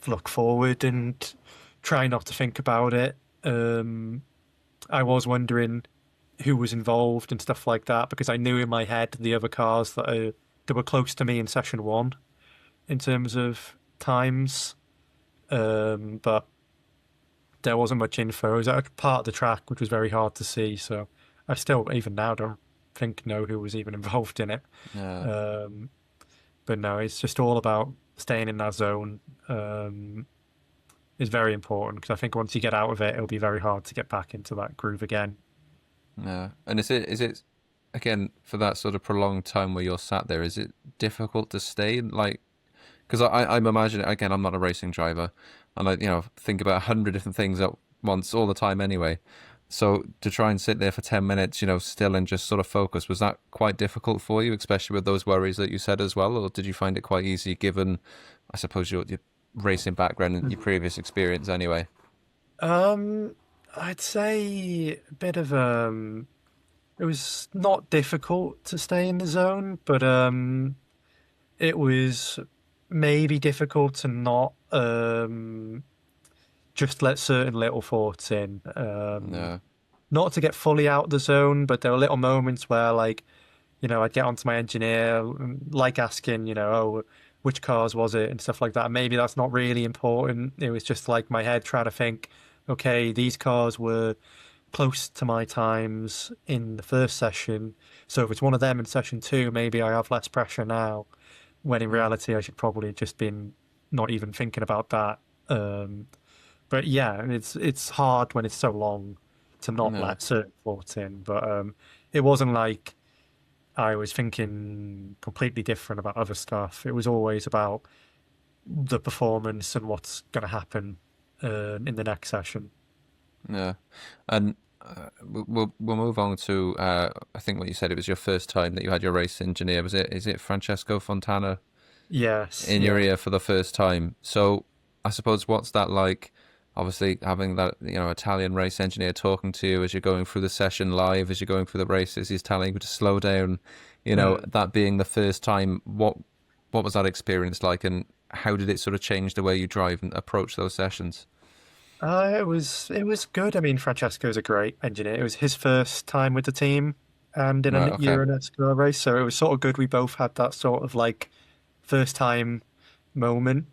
look forward and try not to think about it. I was wondering who was involved and stuff like that because I knew in my head the other cars that were close to me in session one in terms of times, but there wasn't much info. It was at a part of the track which was very hard to see, so I still, even now, don't know who was even involved in it. yeah. Um, but no, it's just all about staying in that zone. Is very important because I think once you get out of it, it'll be very hard to get back into that groove again. Yeah. And is it again for that sort of prolonged time where you're sat there? Is it difficult to stay like? Because I'm imagining again, I'm not a racing driver, and I think about 100 different things at once all the time anyway. So to try and sit there for 10 minutes, still and just sort of focus, was that quite difficult for you, especially with those worries that you said as well, or did you find it quite easy given, I suppose, your racing background and your previous experience anyway? Um, I'd say a bit of it was not difficult to stay in the zone, but it was maybe difficult to not just let certain little thoughts in. Yeah, Not to get fully out of the zone, but there were little moments where, like, I'd get onto my engineer, like asking, oh, which cars was it and stuff like that. Maybe that's not really important. It was just like my head trying to think, okay, these cars were close to my times in the first session. So if it's one of them in session two, maybe I have less pressure now. When in mm, reality, I should probably just been not even thinking about that. Um, but yeah, it's hard when it's so long to not yeah, let certain thoughts in. But it wasn't like I was thinking completely different about other stuff. It was always about the performance and what's going to happen in the next session. yeah. And we'll move on to I think what you said, it was your first time that you had your race engineer. Was it? Is it Francesco Fontana Yes, in your yeah. ear for the first time? So I suppose what's that like? Obviously, having that Italian race engineer talking to you as you're going through the session live, as you're going through the races, he's telling you to slow down. Mm. That being the first time, what was that experience like, and how did it sort of change the way you drive and approach those sessions? It was good. I mean, Francesco's a great engineer. It was his first time with the team and in Right. a Okay. Euro NASCAR race, so it was sort of good. We both had that sort of like first time moment,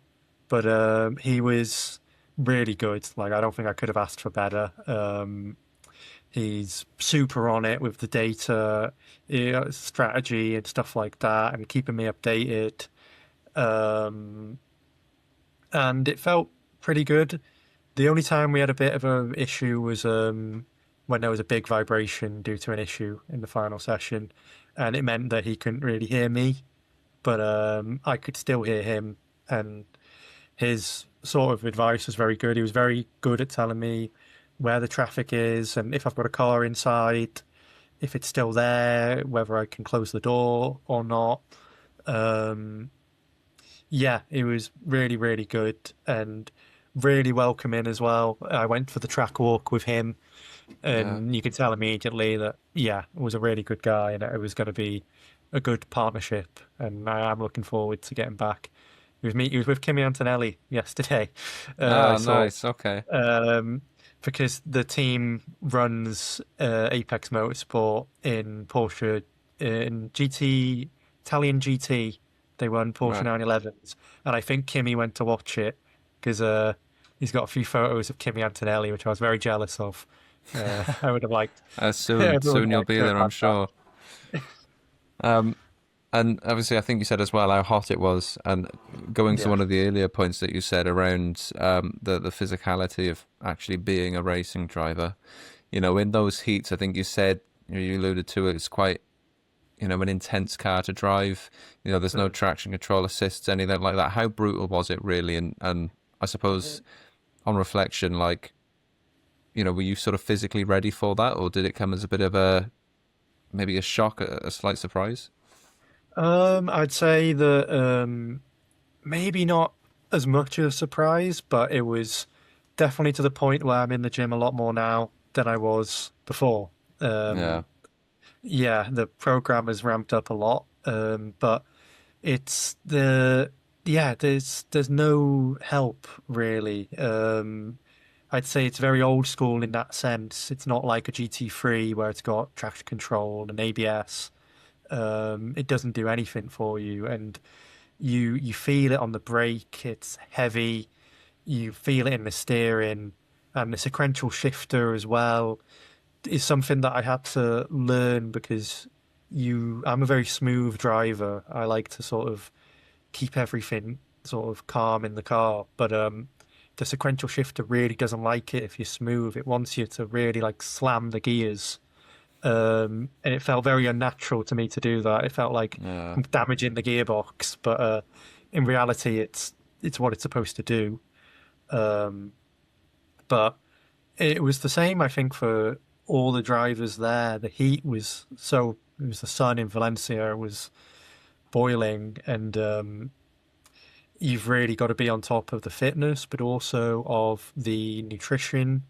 but he was really good. Like I don't think I could have asked for better. He's super on it with the data, strategy and stuff like that, and keeping me updated. Um, and it felt pretty good. The only time we had a bit of an issue was when there was a big vibration due to an issue in the final session, and it meant that he couldn't really hear me, but I could still hear him, and his sort of advice was very good. He was very good at telling me where the traffic is and if I've got a car inside, if it's still there, whether I can close the door or not. Um, yeah, it was really, really good and really welcoming as well. I went for the track walk with him, Yeah. and you could tell immediately that, yeah, it was a really good guy and it was going to be a good partnership. And I am looking forward to getting back. He was with Kimi Antonelli yesterday. I Oh, saw nice. Okay. um, because the team runs Apex Motorsport in Porsche in GT Italian GT. They run Porsche Right. 911s, and I think Kimi went to watch it because he's got a few photos of Kimi Antonelli, which I was very jealous of. I would have liked Soon, everyone soon you'll liked be to have there, I'm had that. sure. Um, and obviously, I think you said as well how hot it was, and going to Yeah. one of the earlier points that you said around the physicality of actually being a racing driver. In those heats, I think you said you alluded to it, it's quite an intense car to drive. There's no Mm. traction control assists, anything like that. How brutal was it really? And I suppose on reflection, like were you sort of physically ready for that, or did it come as a bit of a maybe a shock, a slight surprise? I'd say that maybe not as much of a surprise, but it was definitely to the point where I'm in the gym a lot more now than I was before. Yeah, Um, yeah, the program has ramped up a lot, but it's yeah, there's no help really. I'd say it's very old school in that sense. It's not like a GT3 where it's got traction control and ABS. It doesn't do anything for you, and you feel it on the brake. It's heavy. You feel it in the steering, and the sequential shifter as well is something that I had to learn because I'm a very smooth driver. I like to sort of keep everything sort of calm in the car, but the sequential shifter really doesn't like it if you're smooth. It wants you to really like slam the gears. And it felt very unnatural to me to do that. It felt like yeah, I'm damaging the gearbox, but in reality, it's what it's supposed to do. Um, but it was the same, I think, for all the drivers there. The heat was so. It was the sun in Valencia. It was boiling, and you've really got to be on top of the fitness, but also of the nutrition.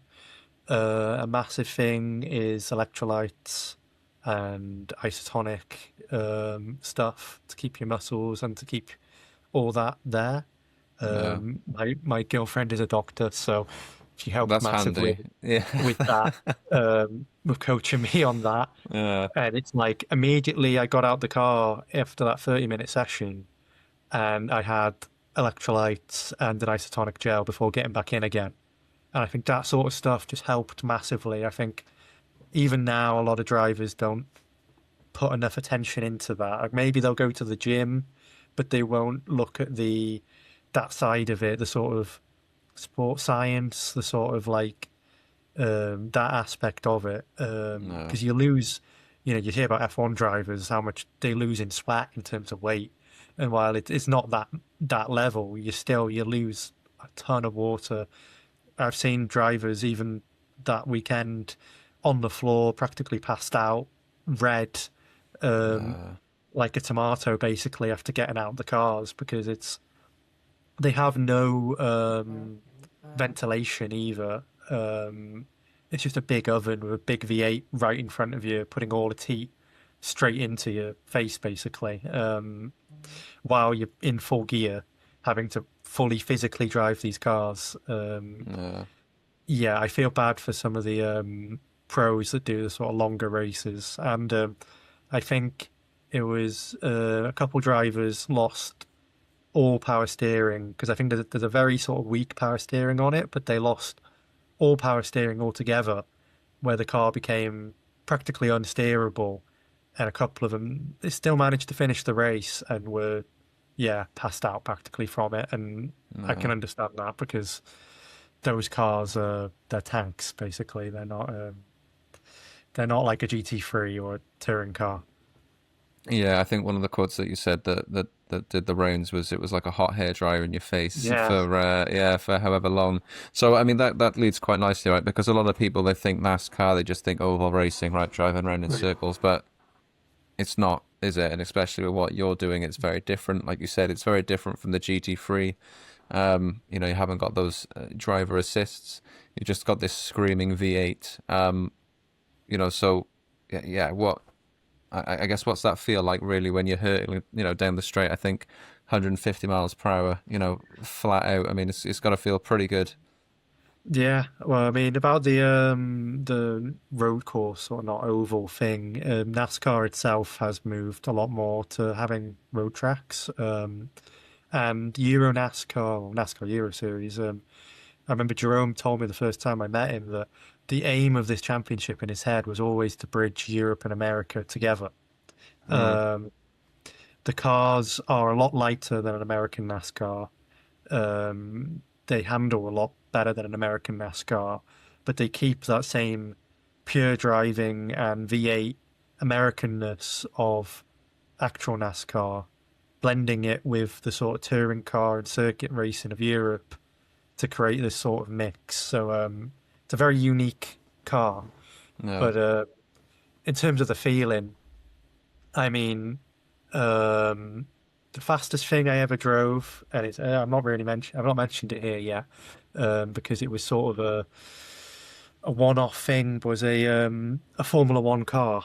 A massive thing is electrolytes and isotonic stuff to keep your muscles and to keep all that there. Yeah, My girlfriend is a doctor, so she helped that's massively handy. Yeah, with that, with coaching me on that. yeah, And it's like immediately I got out the car after that 30-minute session and I had electrolytes and an isotonic gel before getting back in again. And I think that sort of stuff just helped massively. I think even now, a lot of drivers don't put enough attention into that. Like maybe they'll go to the gym, but they won't look at the that side of it, the sort of sports science, the sort of like that aspect of it. no, Because you lose, you hear about F1 drivers how much they lose in sweat in terms of weight, and while it's not that level, you lose a ton of water. I've seen drivers even that weekend on the floor, practically passed out, red, um, no, like a tomato, basically after getting out of the cars because they have no ventilation either. It's just a big oven with a big V8 right in front of you, putting all its heat straight into your face, basically, while you're in full gear, having to fully physically drive these cars. no. Yeah, I feel bad for some of the pros that do the sort of longer races, and I think it was a couple drivers lost all power steering because I think there's a very sort of weak power steering on it, but they lost all power steering altogether, where the car became practically unsteerable, and a couple of them they still managed to finish the race and were yeah passed out practically from it, and I can No. understand that because those cars are they're tanks basically. They're not like a GT3 or a touring car. Yeah, I think one of the quotes that you said that did the rounds was it was like a hot hair dryer in your face Yeah, for yeah for however long. So I mean that leads quite nicely, right? Because a lot of people they think NASCAR, they just think oval racing, right, driving around in circles, but it's not, is it? And especially with what you're doing, it's very different. Like you said, it's very different from the GT3. You haven't got those driver assists. You just got this screaming V8. So yeah, what I guess what's that feel like really when you're hurtling, down the straight? I think 150 miles per hour, flat out. I mean, it's got to feel pretty good. yeah. Well, I mean, about the road course or not oval thing, NASCAR itself has moved a lot more to having road tracks. And Euro NASCAR or NASCAR Euro Series. I remember Jerome told me the first time I met him that the aim of this championship in his head was always to bridge Europe and America together. Mm, Um, the cars are a lot lighter than an American NASCAR. They handle a lot better than an American NASCAR, but they keep that same pure driving and V8 Americanness of actual NASCAR, blending it with the sort of touring car and circuit racing of Europe to create this sort of mix. So it's a very unique car. no. But in terms of the feeling, I mean, um, the fastest thing I ever drove, and it's I've not mentioned it here yet, because it was sort of a one-off thing. Was a Formula One car.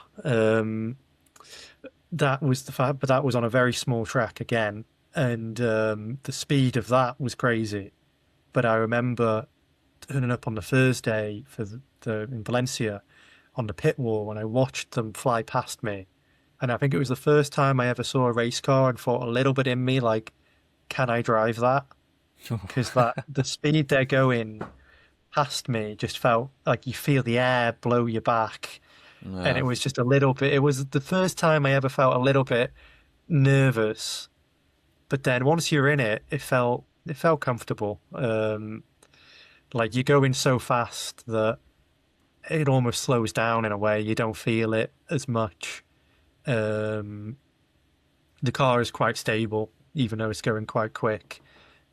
That was but that was on a very small track again, and the speed of that was crazy. But I remember turning up on the Thursday for the in Valencia on the pit wall, and I watched them fly past me. And I think it was the first time I ever saw a race car and thought a little bit in me, like, can I drive that? Because that the speed they're going past me just felt like you feel the air blow you back. And it No. was just a little bit, it was the first time I ever felt a little bit nervous. But then once you're in it, it felt comfortable. Like you're going so fast that it almost slows down in a way. You don't feel it as much. Um, the car is quite stable, even though it's going quite quick,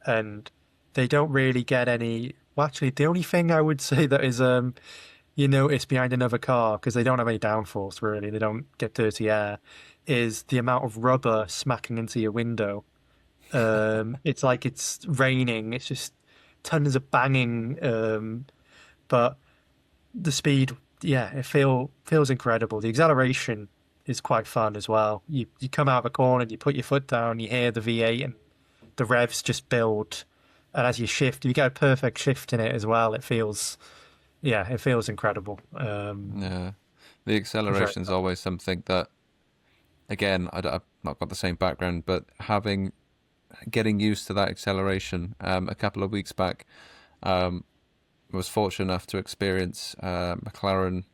and they don't really get any. Well, actually, the only thing I would say that is, you notice behind another car because they don't have any downforce really. They don't get dirty air. Is the amount of rubber smacking into your window. It's like it's raining. It's just tons of banging. But the speed, yeah, it feels incredible. The acceleration is quite fun as well. You come out of a corner, and you put your foot down, you hear the V8 and the revs just build. And as you shift, you get a perfect shift in it as well. It feels incredible. Yeah, the It's very acceleration is fun. always something that, again, I've not got the same background, but getting used to that acceleration. A couple of weeks back, I was fortunate enough to experience McLaren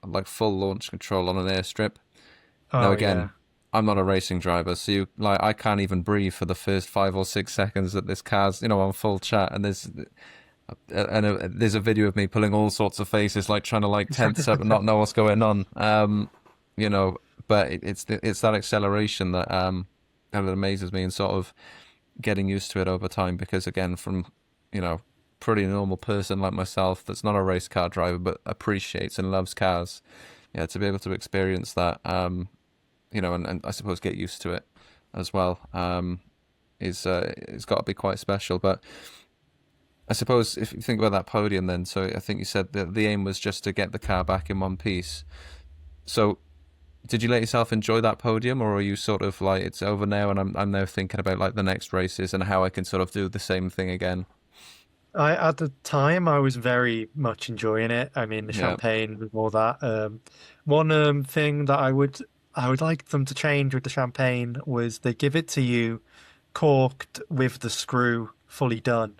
like full launch control on an airstrip. Now, Oh yeah. again, I'm not a racing driver, so I can't even breathe for the first 5 or 6 seconds that this car's on full chat, and there's a video of me pulling all sorts of faces, like trying to like tense up and not know what's going on. You know, but it's that acceleration that amazes me, and sort of getting used to it over time. Because again, from you know, pretty normal person like myself that's not a race car driver but appreciates and loves cars, yeah, to be able to experience that, and I suppose get used to it as well, is it's got to be quite special. But I suppose if you think about that podium, then, so I think you said that the aim was just to get the car back in one piece. So did you let yourself enjoy that podium, or are you sort of like, it's over now and I'm now thinking about like the next races and how I can sort of do the same thing again? I at the time I was very much enjoying it. I mean, the Yeah. champagne with all that. One thing that I would like them to change with the champagne was they give it to you corked with the screw fully done.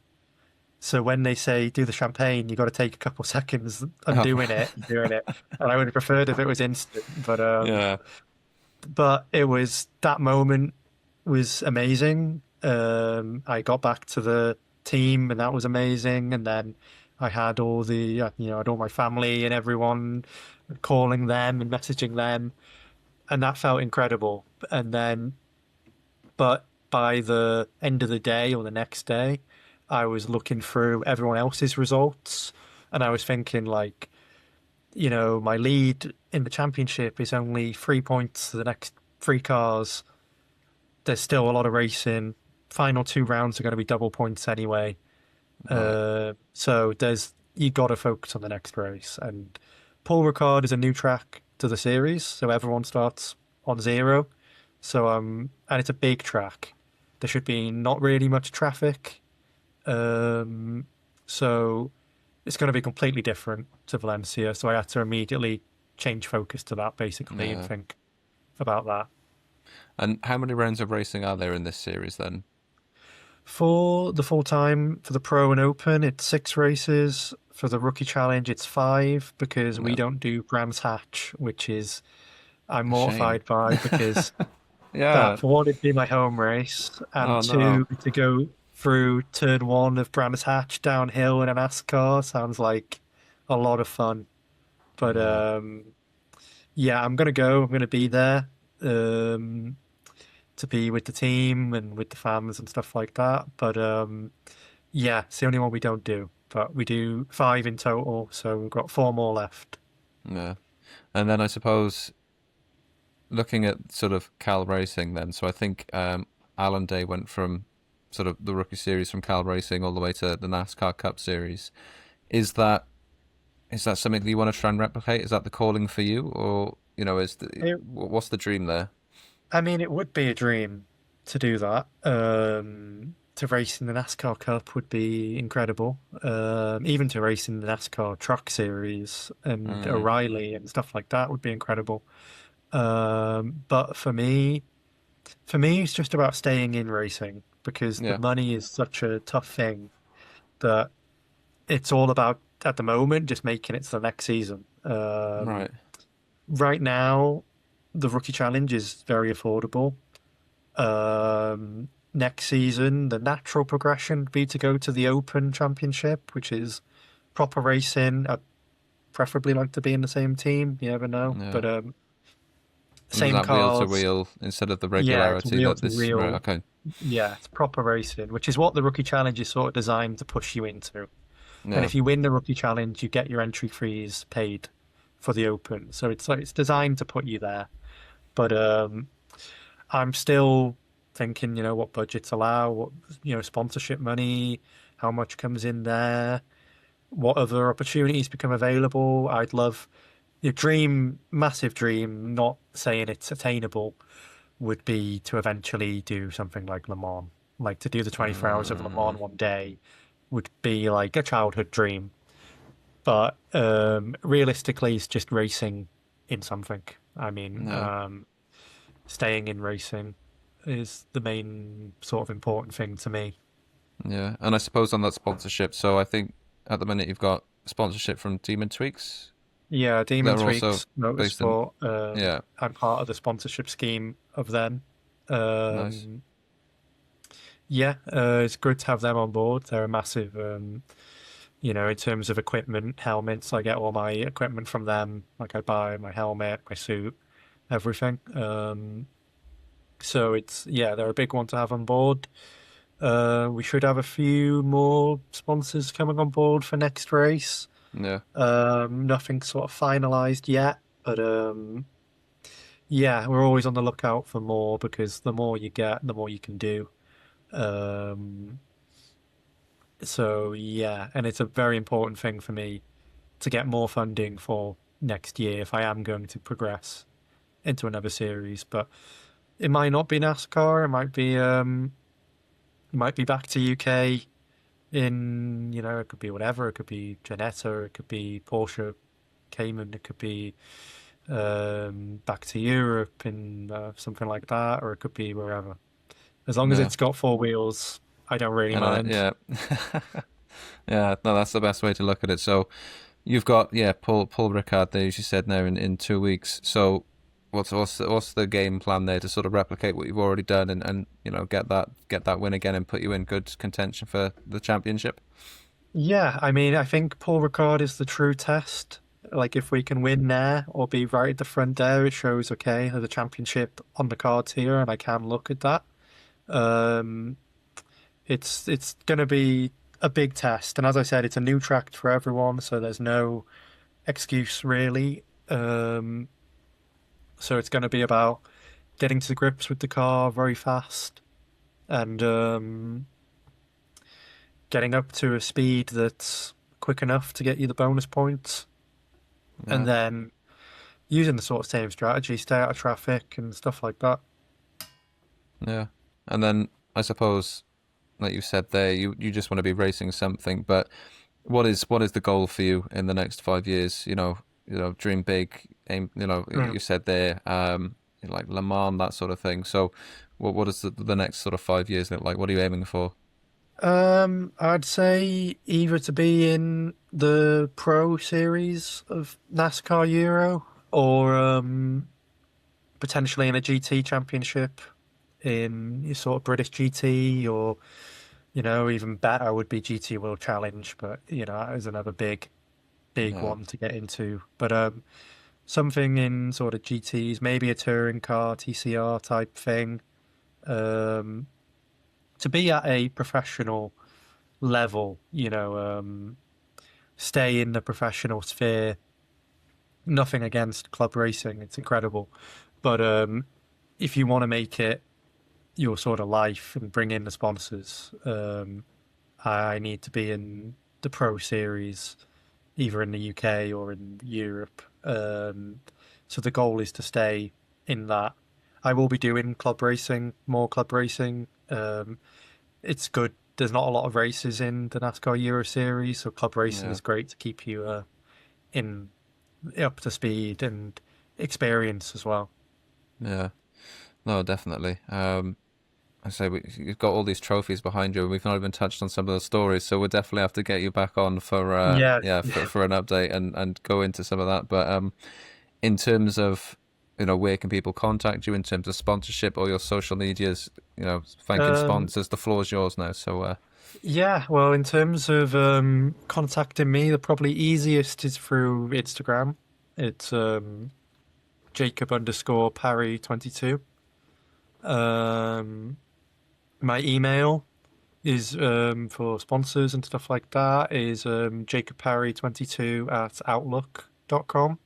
So when they say do the champagne, you got to take a couple seconds undoing it, and doing it. And I would have preferred if it was instant, Yeah. but it was that moment was amazing. I got back to the team, and that was amazing. And then I had all the, I had all my family and everyone calling them and messaging them, and that felt incredible. And then, but by the end of the day or the next day, I was looking through everyone else's results, and I was thinking like, my lead in the championship is only 3 points to the next three cars. There's still a lot of racing. Final two rounds are going to be double points anyway. Right. So there's you got to focus on the next race. And Paul Ricard is a new track to the series, so everyone starts on zero. So and it's a big track. There should be not really much traffic. Um, so it's going to be completely different to Valencia. So I had to immediately change focus to that basically and Yeah. think about that. And how many rounds of racing are there in this series then? For the full time, for the Pro and Open, it's six races. For the Rookie Challenge, it's five because we Yeah. don't do Brands Hatch, which is I'm A shame. mortified by because Yeah. that for one, it'd be my home race, and Oh no. two, to go through turn one of Brands Hatch downhill in a NASCAR sounds like a lot of fun. But Yeah. yeah, I'm gonna go. I'm gonna be there. Um, to be with the team and with the fans and stuff like that. But yeah, it's the only one we don't do. But we do five in total, so we've got four more left. Yeah. And then I suppose looking at sort of Cal Racing then, so I think Alan Day went from sort of the rookie series from Cal Racing all the way to the NASCAR Cup Series. Is that is that something that you want to try and replicate? Is that the calling for you, or It, what's the dream there? I mean, it would be a dream to do that. To race in the NASCAR Cup would be incredible. Even to race in the NASCAR Truck Series and Mm, O'Reilly and stuff like that would be incredible. But for me, it's just about staying in racing because the yeah. money is such a tough thing that it's all about at the moment just making it to the next season. Right. Right now, the rookie challenge is very affordable. Next season, the natural progression would be to go to the Open Championship, which is proper racing. I'd preferably like to be in the same team. You never know, Yeah. but And is same that wheel to cars. wheel instead of the Yeah, it's regularity wheel that to this? Right. wheel. Okay. Yeah, it's proper racing, which is what the rookie challenge is sort of designed to push you into. And Yeah. if you win the rookie challenge, you get your entry fees paid for the Open. So it's designed to put you there. But I'm still thinking, what budgets allow, what sponsorship money, how much comes in there. what other opportunities become available. I'd love your dream, massive dream, not saying it's attainable, would be to eventually do something like Le Mans. Like to do the 24 hours of Le Mm, Mans one day would be like a childhood dream. But realistically, it's just racing in something. I mean, yeah, staying in racing is the main sort of important thing to me. yeah. And I suppose on that sponsorship, so I think at the minute you've got sponsorship from Demon Tweaks Yeah, that Demon are also Tweaks based in. Motorsport. Yeah, I'm part of the sponsorship scheme of them. nice. Um, yeah, it's good to have them on board. They're a massive, in terms of equipment, helmets. I get all my equipment from them. Like I buy my helmet, my suit, everything. So they're a big one to have on board. We should have a few more sponsors coming on board for next race. Yeah, Nothing sort of finalized yet, but yeah, we're always on the lookout for more because the more you get, the more you can do. Um, so yeah, and it's a very important thing for me to get more funding for next year if I am going to progress into another series. But it might not be NASCAR. It might be back to UK in, it could be whatever. It could be Janetta, it could be Porsche Cayman, it could be back to Europe in something like that, or it could be wherever. As long as yeah. it's got four wheels, I don't really And mind. yeah, yeah. No, that's the best way to look at it. So you've got Paul Ricard there, as you said now in 2 weeks. So what's the game plan there to sort of replicate what you've already done and get that win again and put you in good contention for the championship? Yeah, I mean, I think Paul Ricard is the true test. Like, if we can win there or be right at the front there, it shows, okay, there's a championship on the cards here, and I can look at that. Um, it's going to be a big test, and as I said, it's a new track for everyone, so there's no excuse really. So it's going to be about getting to grips with the car very fast and getting up to a speed that's quick enough to get you the bonus points, and Yeah, then using the sort of same strategy, stay out of traffic and stuff like that. yeah. And then I suppose, like you said there, you just want to be racing something. But what is the goal for you in the next 5 years? Dream big, aim. Mm. You said there, like Le Mans, that sort of thing. So, what does the next sort of 5 years look like? What are you aiming for? I'd say either to be in the Pro Series of NASCAR Euro or potentially in a GT Championship in your sort of British GT or, even better would be GT World Challenge, but, that is another big, big Yeah, one to get into. But something in sort of GTs, maybe a touring car, TCR type thing, um, to be at a professional level, stay in the professional sphere. Nothing against club racing, it's incredible. But if you want to make it your sort of life and bring in the sponsors, I need to be in the Pro Series, either in the UK or in Europe. So the goal is to stay in that. I will be doing club racing, more club racing. It's good. There's not a lot of races in the NASCAR Euro Series, so club racing yeah, is great to keep you in up to speed and experience as well. yeah. No, definitely. I say you've got all these trophies behind you. We've not even touched on some of the stories, so we'll definitely have to get you back on for Yeah, for an update and go into some of that. But in terms of where can people contact you in terms of sponsorship or your social medias, thanking um, sponsors, the floor's yours now. So yeah. Well, in terms of contacting me, the probably easiest is through Instagram. It's Jacob underscore Parry 22. Um, my email is for sponsors and stuff like that is jacobparry22 at outlook.com.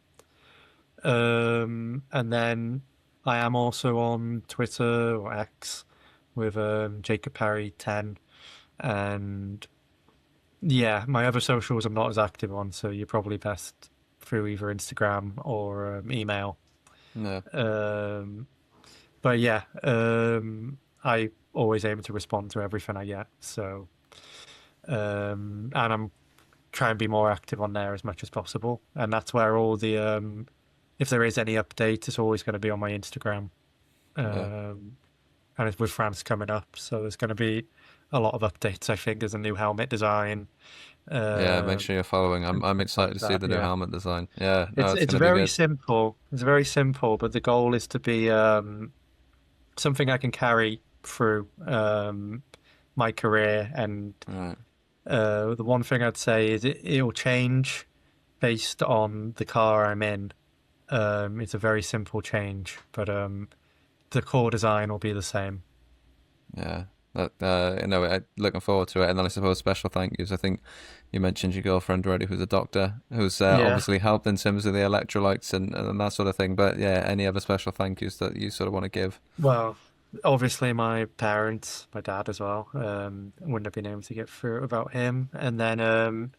And then I am also on Twitter or X with Jacob Parry 10, and Yeah, my other socials I'm not as active on, so you're probably best through either Instagram or email. Yeah, Um, but yeah, I always aim to respond to everything I get. So, and I'm trying to be more active on there as much as possible. And that's where all the, if there is any update, it's always going to be on my Instagram. yeah, And it's with France coming up, so there's going to be a lot of updates. I think there's a new helmet design, yeah. Make uh, sure you're following. I'm excited like to see that. the new Yeah, helmet design. Yeah, no, it's it's going to be very good. simple. It's very simple, but the goal is to be something I can carry through my career. And Right. the one thing I'd say is it'll change based on the car I'm in. It's a very simple change, but the core design will be the same. Yeah. That, looking forward to it. And then I suppose special thank yous. I think you mentioned your girlfriend already, who's a doctor, who's Yeah. obviously helped in terms of the electrolytes and that sort of thing. But yeah, any other special thank yous that you sort of want to give? Well, obviously my parents, my dad as well. Wouldn't have been able to get through it without him. And then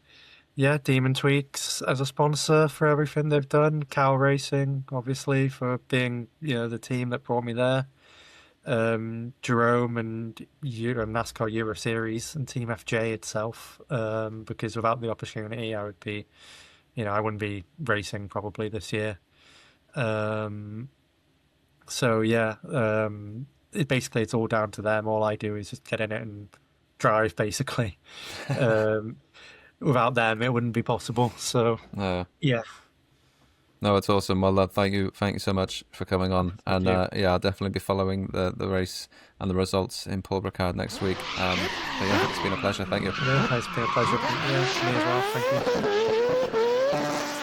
yeah, Demon Tweaks as a sponsor for everything they've done. Cow Racing, obviously, for being, the team that brought me there. Jerome and NASCAR Euro Series and Team FJ itself. Because without the opportunity, I would be, I wouldn't be racing probably this year. Um, so yeah, it's all down to them. All I do is just get in it and drive, basically. Um, Without them, it wouldn't be possible. So Uh, yeah, no, it's awesome. Well, thank you so much for coming on. thank And you. yeah, I'll definitely be following the race and the results in Paul Ricard next week. But yeah, it's been a pleasure. Thank you. Yeah, it's been a pleasure. Yeah, me as well. Thank you.